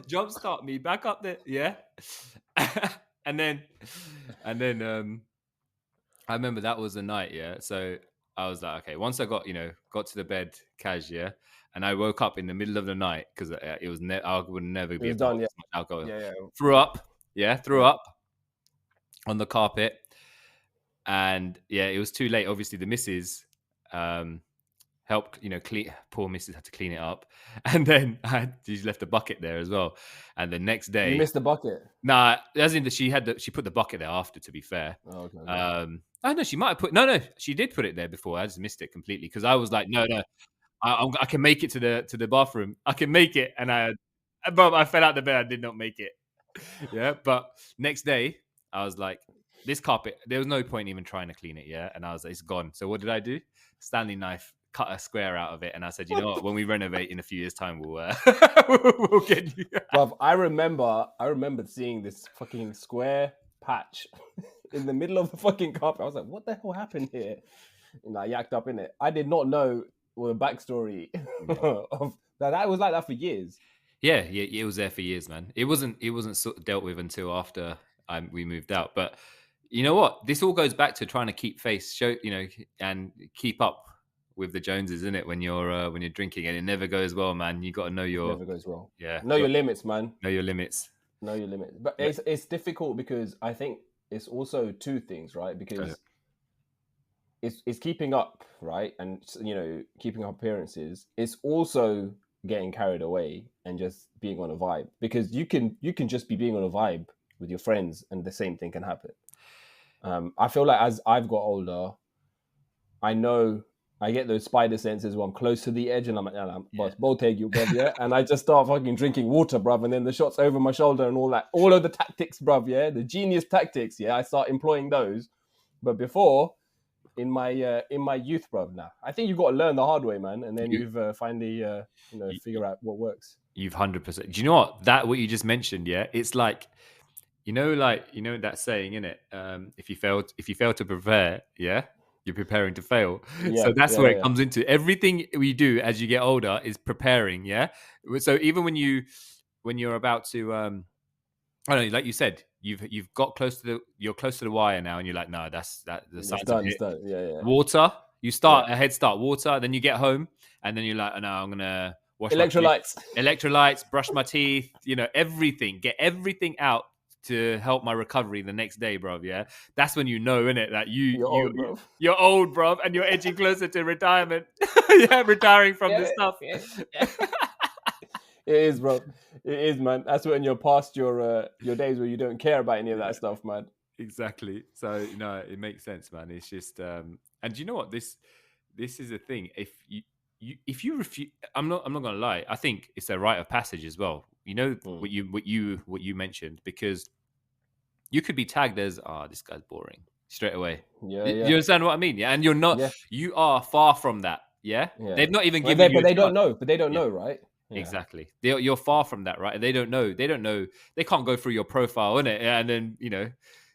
Jumpstart me back up there, yeah? and then I remember that was the night, yeah? So I was like, okay, once I got to the bed, Kaj, yeah? And I woke up in the middle of the night because it was I would never be able to hold as much alcohol. Yeah. Threw up on the carpet. And yeah, it was too late. Obviously, the missus helped, clean. Poor missus had to clean it up. And then she left a bucket there as well. And the next day, you missed the bucket. Nah, as in that she put the bucket there after. To be fair, okay. I know she might have put. No, she did put it there before. I just missed it completely because I was like, no, I can make it to the bathroom. I can make it, and I fell out the bed. I did not make it. Yeah, but next day I was like, this carpet. There was no point even trying to clean it. Yeah, and I was like, it's gone. So what did I do? Stanley knife. Cut a square out of it, and I said, you know what? When we renovate in a few years' time, we'll get you. Bruv, I remember seeing this fucking square patch in the middle of the fucking carpet. I was like, what the hell happened here? And I yacked up in it. I did not know the backstory of that. Was like that for years. Yeah, it was there for years, man. It wasn't sort of dealt with until after we moved out. But you know what? This all goes back to trying to keep face, and keep up with the Joneses, isn't it? When you're drinking, and it never goes well, man. You got to know your. Never goes well. Yeah. Know your limits, man. Know your limits. Know your limits. But it's difficult because I think it's also two things, right? Because it's keeping up, right? And keeping up appearances. It's also getting carried away and just being on a vibe, because you can just be being on a vibe with your friends and the same thing can happen. I feel like as I've got older, I know I get those spider senses where I'm close to the edge and I'm like, boss, both take you, bruv, yeah? And I just start fucking drinking water, bruv, and then the shot's over my shoulder and all that. All of the tactics, bruv, yeah? The genius tactics, yeah? I start employing those. But before, in my youth, bruv, I think you've got to learn the hard way, man, and then you've finally, figure out what works. You've 100%. Do you know what? What you just mentioned, yeah? It's like, that saying, innit? If you fail to prepare, yeah? You're preparing to fail. So that's where it comes into. Everything we do as you get older is preparing, yeah? So even when you're about to I don't know, like you said, you've got you're close to the wire now, and you're like, no, the signs of it. Yeah. Water, you start a head start, water, then you get home, and then you're like, oh, no, I'm gonna wash electrolytes, brush my teeth, everything, get everything out to help my recovery the next day, bruv. Yeah, that's when innit, that you're old, bruv, and you're edging closer to retirement. Retiring from this stuff. Yeah. It is, bro. It is, man. That's when you're past your days where you don't care about any of that stuff, man. Exactly. So it makes sense, man. It's just and you know what, this is a thing. If you refuse, I'm not gonna lie. I think it's a rite of passage as well. What you mentioned, because you could be tagged as this guy's boring straight away. Yeah. You understand what I mean? Yeah, and you're not. Yeah. You are far from that. Yeah. They've not even given you. But they don't know. But they don't know, right? Yeah. Exactly. You're far from that, right? They don't know. They don't know. They can't go through your profile, innit? And then it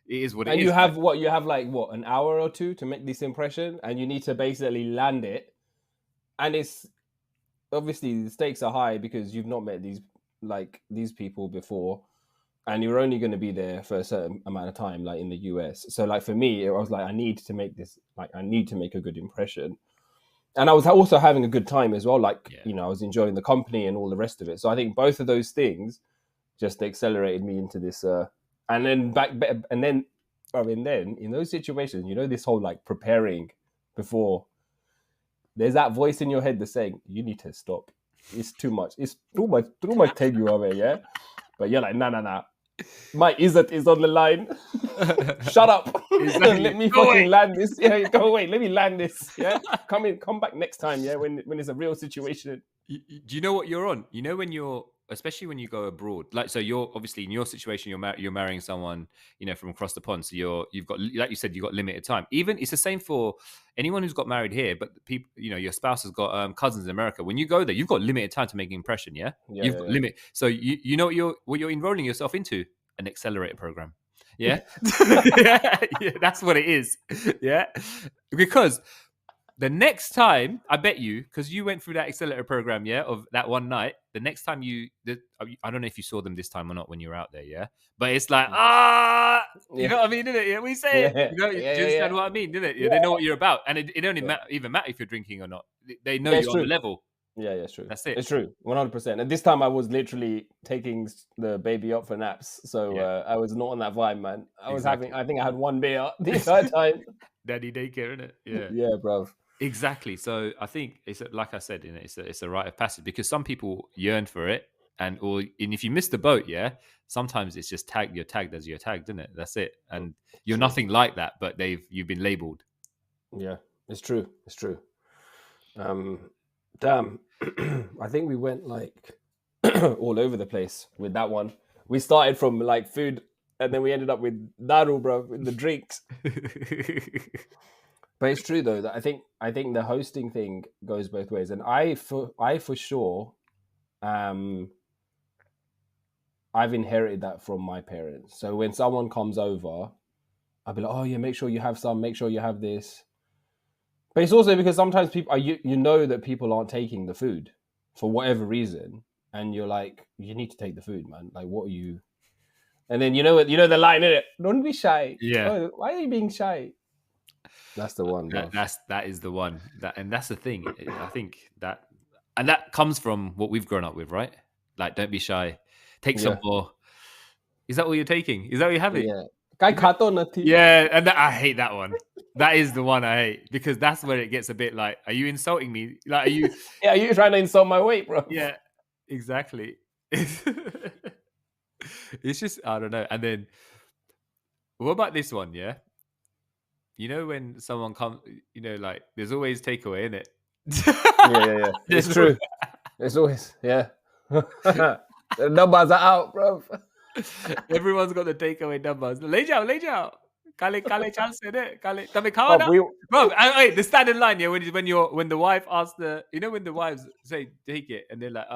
is what it is. And you have an hour or two to make this impression, and you need to basically land it. And it's obviously the stakes are high because you've not met these people before, and you're only going to be there for a certain amount of time, like in the US. So like for me, I was like, I need to make a good impression. And I was also having a good time as well. Like, I was enjoying the company and all the rest of it. So I think both of those things just accelerated me into this. And then in those situations, this whole like preparing before, there's that voice in your head that's saying, you need to stop. It's too much. It's too much take you away, yeah? But you're like, nah. My izzat is on the line. Shut up. Exactly. Let me fucking land this. Yeah, go away. Let me land this. Yeah. Come back next time, yeah, when it's a real situation. Do you know what you're on? Especially when you go abroad. Like, so you're obviously in your situation, you're marrying someone, from across the pond. So you've got, like you said, you've got limited time. Even it's the same for anyone who's got married here, but people, your spouse has got cousins in America. When you go there, you've got limited time to make an impression. Yeah. You've got limit. So you know what you're enrolling yourself into? An accelerator program. Yeah? yeah, that's what it is. Yeah? Because the next time, I bet you, because you went through that accelerator program, yeah, of that one night, the next time I don't know if you saw them this time or not when you were out there, yeah? But it's like, you Yeah. know what I mean, didn't it? Yeah, we say it. Yeah. You know, do you understand what I mean, didn't it? Yeah, they know what you're about. And it only even matter if you're drinking or not. They know Yeah, it's you're on the true. level. Yeah, it's true. That's it. It's true, 100%. And this time I was literally taking the baby up for naps, so I was not on that vibe, man. Exactly. I think I had one beer the entire time. Daddy daycare, isn't it? Yeah. Yeah, bro. Exactly. So I think it's like I said, it's a rite of passage because some people yearn for it, and if you miss the boat, yeah, sometimes it's just you're tagged as you're tagged, isn't it? That's it, and you're nothing like that, but you've been labelled. Yeah, it's true. It's true. Damn, I think we went like all over the place with that one. We started from like food, and then we ended up with daru, bro, with the drinks. But it's true though that I think the hosting thing goes both ways, and I for sure, I've inherited that from my parents. So when someone comes over, I'll be like, oh yeah, make sure you have some, make sure you have this. But it's also because sometimes people you know that people aren't taking the food for whatever reason, and you're like, you need to take the food, man. Like, what are you? And then you know the line in it. Don't be shy. Yeah. Oh, why are you being shy? That's the one, bro. That is the one. And that's the thing. I think that comes from what we've grown up with, right? Like, don't be shy. Take some more. Is that what you're taking? Is that what you're having? Yeah. Yeah, and I hate that one. That is the one I hate because that's where it gets a bit like, are you insulting me? Like, are you? Yeah, are you trying to insult my weight, bro? Yeah, exactly. It's just, I don't know. And then, what about this one? Yeah, you know when someone comes, like there's always takeaway in it. Yeah. It's true. It's always The numbers are out, bro. Everyone's got the takeaway numbers. Lay down. Kale chance it. Kale tame kawa na. Bro, wait, the standard line, yeah, when the wife asks when the wives say take it and they're like,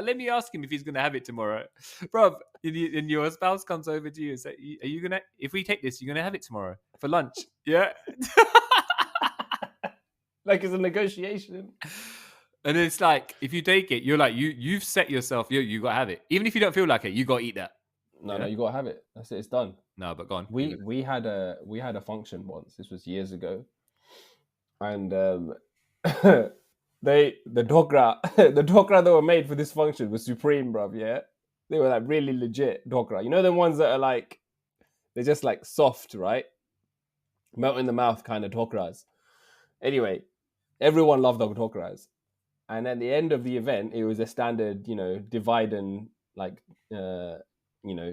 let me ask him if he's gonna have it tomorrow. Bro, and your spouse comes over to you and say, are you gonna, if we take this, you're gonna have it tomorrow for lunch? Yeah. Like it's a negotiation. And it's like, if you take it, you're like, you've set yourself, you gotta have it. Even if you don't feel like it, you gotta eat that. No, you gotta have it. That's it. It's done. No, but go on. We had a function once. This was years ago, and the dokra that were made for this function was supreme, bruv. Yeah, they were like really legit dokra. You know the ones that are like they're just like soft, right? Melt in the mouth kind of dokras. Anyway, everyone loved the dokras, and at the end of the event, it was a standard, divide and like.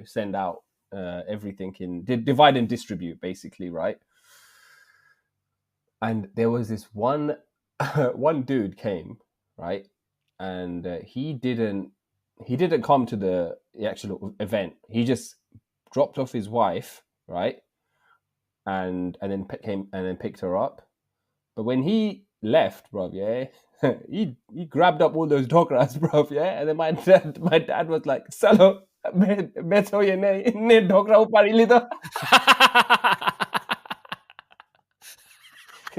Send out everything in divide and distribute, basically, right? And there was this one dude came, right, and he didn't come to the actual event. He just dropped off his wife, right, and then came and then picked her up. But when he left, bro, yeah, he grabbed up all those dokras, bro, yeah, and then my dad was like, "Salo." Because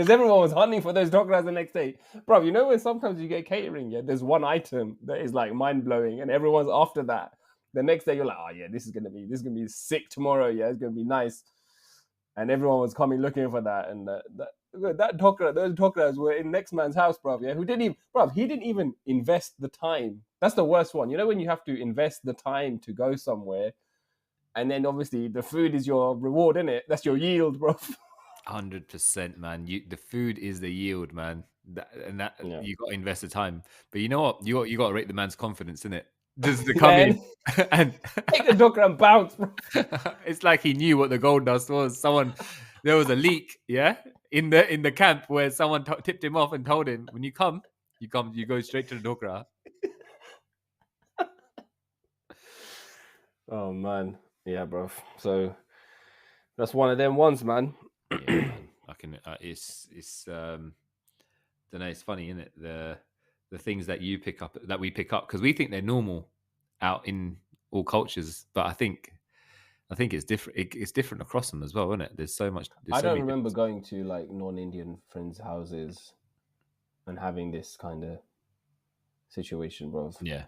everyone was hunting for those dokras the next day, bro. You know when sometimes you get catering, yeah, there's one item that is like mind blowing, and everyone's after that. The next day you're like, oh yeah, this is gonna be sick tomorrow. Yeah, it's gonna be nice, and everyone was coming looking for that, and those dokras were in next man's house, bro. Yeah, he didn't even invest the time. That's the worst one. You know when you have to invest the time to go somewhere, and then obviously the food is your reward, innit? That's your yield, bro. 100%, man. The food is the yield, man. You got to invest the time. But you know what? You got to rate the man's confidence, innit? Just to come in and take the dokra and bounce, bro. It's like he knew what the gold dust was. There was a leak, yeah, in the camp where someone tipped him off and told him, when you go straight to the dokra. Oh man, yeah, bro. So that's one of them ones, man. Yeah, man. I can. It's don't know. It's funny, isn't it? The things that we pick up because we think they're normal out in all cultures, but I think I think it's different. It's different across them as well, isn't it? There's so much. I don't remember going to like non-Indian friends' houses and having this kind of situation, bro. Yeah.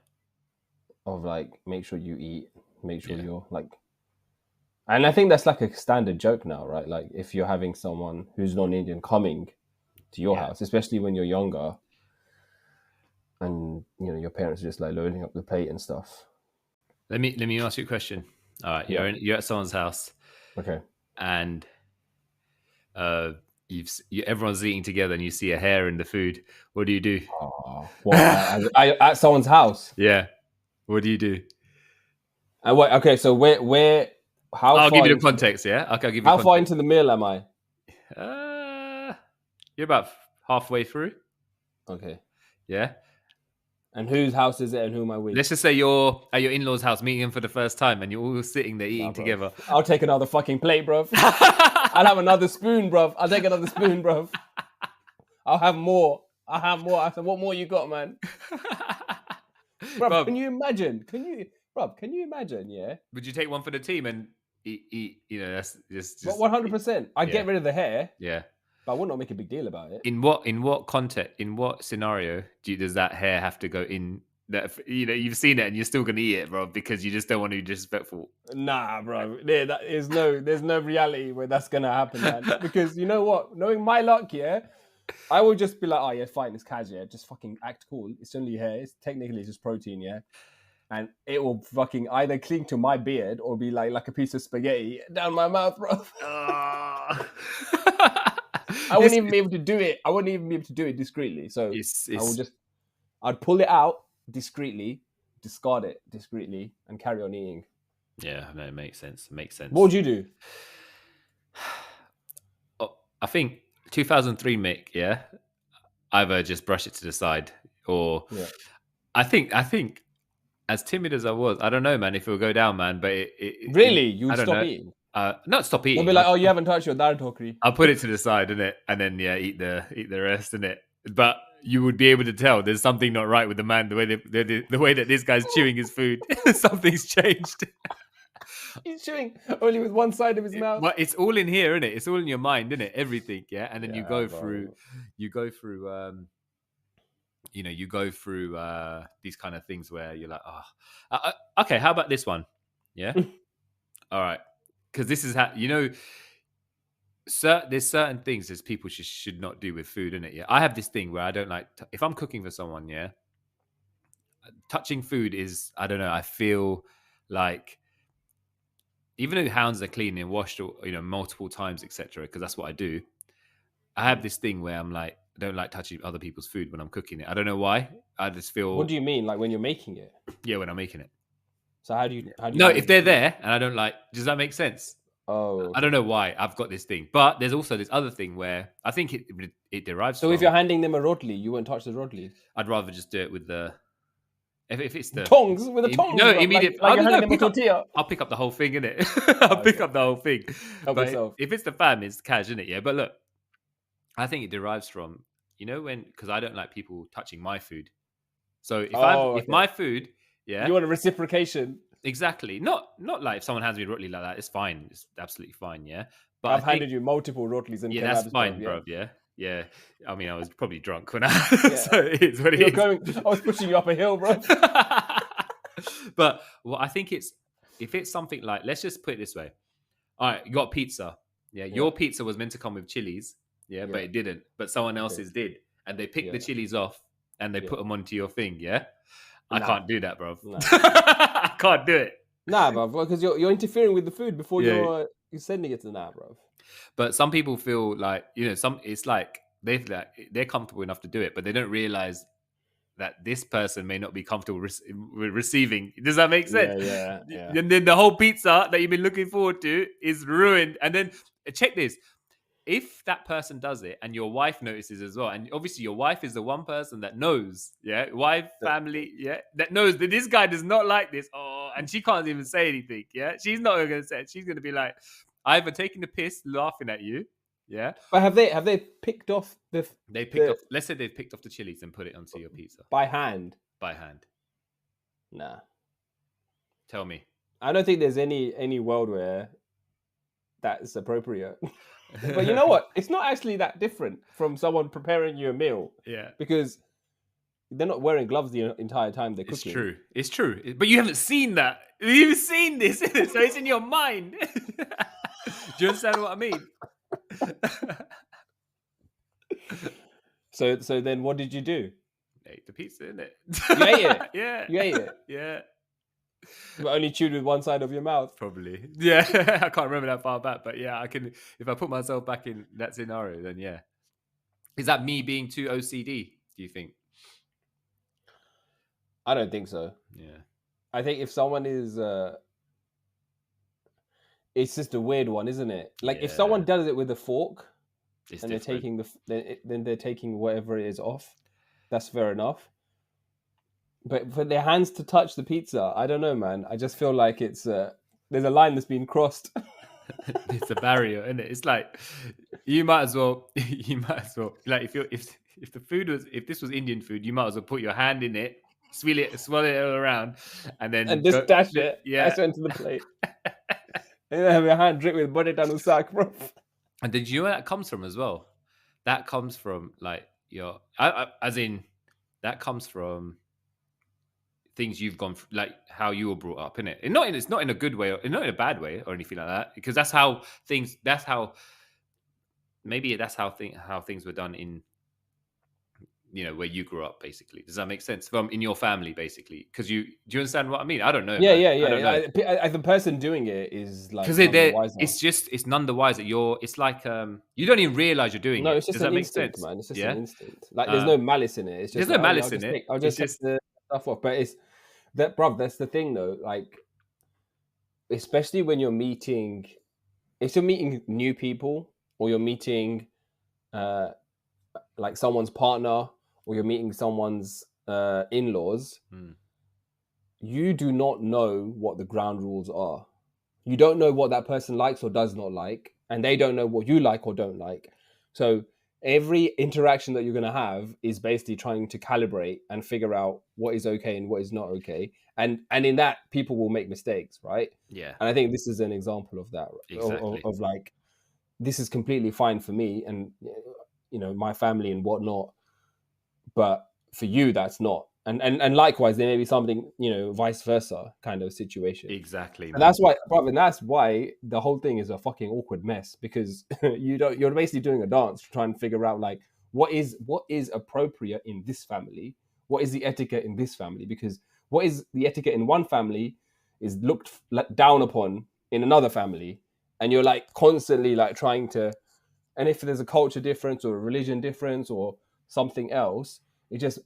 Of like, make sure you eat, make sure you're like. And I think that's like a standard joke now, right? Like if you're having someone who's non-Indian coming to your house, especially when you're younger, and you know your parents are just like loading up the plate and stuff. Let me ask you a question. All right, you're at someone's house, okay, and everyone's eating together, and you see a hair in the food. What do you do? What at someone's house? Yeah, what do you do? And what? Okay, so where? How? I'll give you the context. Yeah, okay, I'll give you. How far into the meal am I? You're about halfway through. Okay. Yeah. And whose house is it and who am I with? Let's just say you're at your in-laws' house meeting them for the first time and you're all sitting there eating together. I'll take another fucking plate, bro. I'll have another spoon, bro. I'll take another spoon, bro. I'll have more. I said, what more you got, man? Bro, can you imagine? Can you imagine, yeah? Would you take one for the team and eat you know, that's just 100%. I'd get rid of the hair. Yeah. But I would not make a big deal about it. In what context, in what scenario does that hair have to go in? That you know you've seen it and you're still gonna eat it, bro, because you just don't want to be disrespectful. Nah, bro. There's no reality where that's gonna happen, man. Because you know what? Knowing my luck, yeah, I will just be like, oh yeah, fine, it's cash, yeah. Just fucking act cool. It's only hair. It's technically just protein, yeah. And it will fucking either cling to my beard or be like a piece of spaghetti down my mouth, bro. I wouldn't even be able to do it. I wouldn't even be able to do it discreetly. So I'd pull it out discreetly, discard it discreetly, and carry on eating. Yeah, no, it makes sense. What would you do? I think 2003, Mick. Yeah, either just brush it to the side, or I think as timid as I was, I don't know, man, if it will go down, man. But you would stop eating. Not stop eating. They'll be like, "Oh, you haven't touched your dal tokri." I'll put it to the side, innit? And then eat the rest, innit? But you would be able to tell there's something not right with the man. The way that this guy's chewing his food, something's changed. He's chewing only with one side of his mouth. Well, it's all in here, innit? It's all in your mind, innit? Everything, yeah. And then you go through you go through these kind of things where you're like, okay, how about this one? Yeah. All right. Because this is how, you know, there's certain things that people should not do with food, innit? Yeah. I have this thing where I don't like, if I'm cooking for someone, yeah, touching food is, I don't know, I feel like, even though hands are clean and washed, you know, multiple times, etc., because that's what I do, I have this thing where I'm like, I don't like touching other people's food when I'm cooking it. I don't know why. I just feel. What do you mean? Like when you're making it? Yeah, when I'm making it. So how do you? No, if they're there and I don't like, does that make sense? Oh, okay. I don't know why I've got this thing, but there's also this other thing where I think it derives. So if you're handing them a rotli, you won't touch the rotli. I'd rather just do it with the. If it's the tongs, with the tongs. No, immediate. I'll pick up the whole thing, innit? I'll pick up the whole thing. If it's the fam, it's cash, innit? Yeah, but look, I think it derives from, you know, because I don't like people touching my food. So if my food, yeah, you want a reciprocation. Exactly. Not like if someone hands me a rotli like that, it's fine. It's absolutely fine, yeah. But I've handed you multiple rotlis and that's fine, bro. Yeah. I mean, I was probably drunk when so it's what it is. I was pushing you up a hill, bro. But I think if it's something like, let's just put it this way. All right, you got pizza. Yeah, your pizza was meant to come with chilies. Yeah, but it didn't. But someone else's did, and they picked the chilies off and they put them onto your thing. Yeah, I can't do that, bro. I can't do it. Nah, bro, because you're interfering with the food before you're sending it to bro. But some people feel like, you know, it's like they're comfortable enough to do it, but they don't realize that this person may not be comfortable receiving. Does that make sense? Yeah. And then the whole pizza that you've been looking forward to is ruined. And then check this. If that person does it and your wife notices as well, and obviously your wife is the one person that knows, family, that knows that this guy does not like this, and she can't even say anything, she's not going to say it. She's going to be like, either taking the piss, laughing at you, But have they picked off the? Off. Let's say they've picked off the chilies and put it onto your pizza by hand. By hand. Nah. Tell me. I don't think there's any world where that's appropriate. But you know what? It's not actually that different from someone preparing you a meal. Yeah. Because they're not wearing gloves the entire time they're It's cooking. true. It's true. But you haven't seen that. You've seen this, so it's in your mind. Do you understand what I mean? So then what did you do? Ate the pizza, innit? You ate it? Yeah. You ate it? Yeah. But only chewed with one side of your mouth? Probably. Yeah. I can't remember that far back, but yeah, I can. If I put myself back in that scenario, then yeah. Is that me being too OCD, do you think? I don't think so. Yeah. I think if someone is... it's just a weird one, isn't it? Like, if someone does it with a fork... It's and different. they're taking then they're taking whatever it is off. That's fair enough. But for their hands to touch the pizza, I don't know, man. I just feel like it's there's a line that's been crossed. It's a barrier, isn't it? It's like you might as well like if this was Indian food, you might as well put your hand in it, swirl it all around, and then And just dash it. Yeah, Dash it into the plate. And then have your hand drip with butter down the sack, bro. And did you know where that comes from as well? That comes from like that comes from things you've gone through, like how you were brought up, innit? It's not in a good way, or not in a bad way, or anything like that. Because that's how things things were done in where you grew up, basically. Does that make sense? From in your family, basically. Because do you understand what I mean? I don't know. Yeah, man. yeah. I don't know. The person doing it is like Because none the wiser. it's none the wiser. It's like you don't even realize you're doing it. No, it's just Does that an make instinct, sense? man. It's just Yeah. an instinct. Like there's no malice in it. It's just There's no like, malice in it. I'll just take the stuff off. But it's that, bruv. That's the thing, though. Like, especially when you're meeting, if you're meeting new people, or you're meeting, like someone's partner, or you're meeting someone's in-laws, you do not know what the ground rules are. You don't know what that person likes or does not like, and they don't know what you like or don't like. So every interaction that you're going to have is basically trying to calibrate and figure out what is okay and what is not okay. And in that, people will make mistakes, right? Yeah. And I think this is an example of that. Exactly. Of like, this is completely fine for me and my family and whatnot, but for you, that's not. And likewise, there may be something, vice versa kind of situation. Exactly. And that's why, brother, and that's why the whole thing is a fucking awkward mess, because you're basically doing a dance to try and figure out like what is appropriate in this family, what is the etiquette in this family, because what is the etiquette in one family is looked down upon in another family, and you're like constantly like trying to, and if there's a culture difference or a religion difference or something else, it just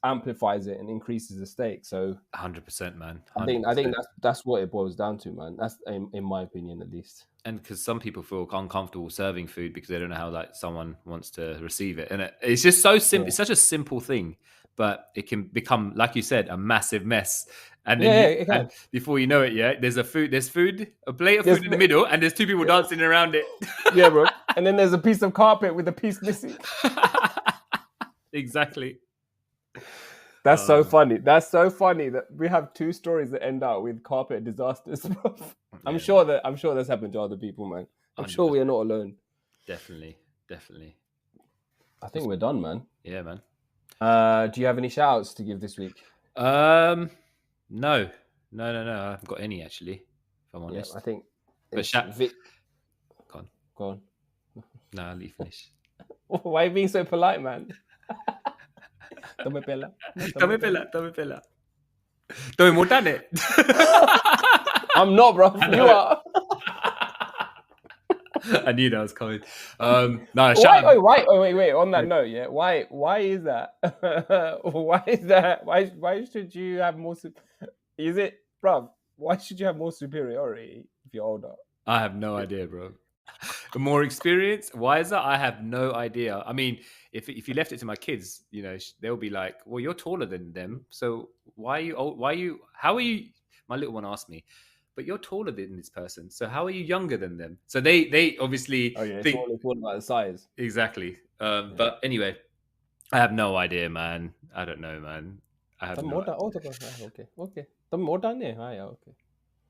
amplifies it and increases the stake. So 100%, man. 100%. I think that's what it boils down to, man. That's in my opinion, at least. And because some people feel uncomfortable serving food because they don't know how like someone wants to receive it, and it's just so simple. Yeah. It's such a simple thing, but it can become, like you said, a massive mess. And then and before you know it, there's a plate of food in the middle, and there's two people dancing around it. Yeah, bro. And then there's a piece of carpet with a piece missing. Exactly. That's so funny. That's so funny that we have two stories that end out with carpet disasters. I'm sure that's happened to other people, man. I'm 100%. Sure we are not alone. Definitely. I think we're done, man. Yeah, man. Do you have any shout-outs to give this week? No. I haven't got any, actually, if I'm honest. Yeah, I think. Go on. No, I'll leave you finish. Why are you being so polite, man? Tome pela. Don't more done it. I'm not, bro. You are. I knew that was coming. Wait. On that note, yeah. Why is that? Why is that? Why should you have more? Is it, bro? Why should you have more superiority if you're older? I have no idea, bro. More experience, wiser. I have no idea. I mean, if you left it to my kids, they'll be like, "Well, you're taller than them, so why are you old? How are you?" My little one asked me, "But you're taller than this person, so how are you younger than them?" So they obviously think it's all about the size. Exactly. But anyway, I have no idea, man. I don't know, man. I have no idea. Okay. The more done, okay.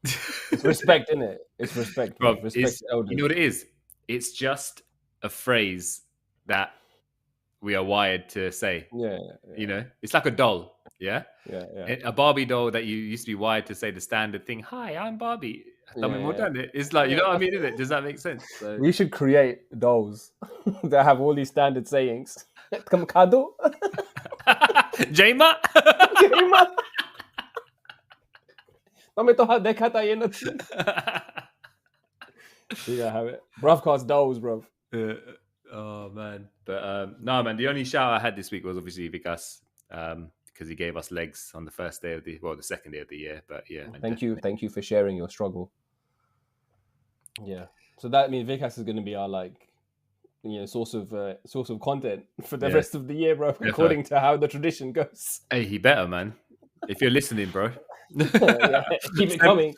It's respect, isn't it? It's respect, bro. Respect elders. You know what it is? It's just a phrase that we are wired to say. Yeah. You know, it's like a doll. Yeah. Yeah. A Barbie doll that you used to be wired to say the standard thing. Hi, I'm Barbie. It's like, you know what I mean? Isn't it? Does that make sense? So... We should create dolls that have all these standard sayings. Kamkado. Jayma. Jayma. We gotta have it. Bruvcast dolls, bro. Oh man, but no, man. The only shout I had this week was obviously Vikas, because he gave us legs on the the second day of the year. But yeah, thank you for sharing your struggle. Yeah, so that means Vikas is going to be our source of content for the rest of the year, bro. According to how the tradition goes. Hey, he better, man. If you're listening, bro. Keep it coming.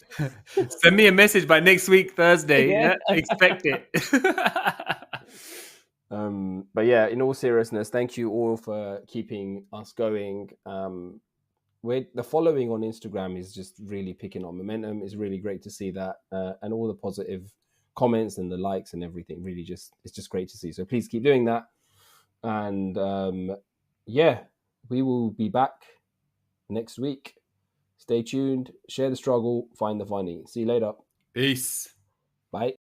Send me a message by next week, Thursday. Yeah. Expect it. But yeah, in all seriousness, thank you all for keeping us going. The following on Instagram is just really picking up momentum. It's really great to see that, and all the positive comments and the likes and everything. Really, it's just great to see. So please keep doing that. And we will be back next week. Stay tuned. Share the struggle. Find the funny. See you later. Peace. Bye.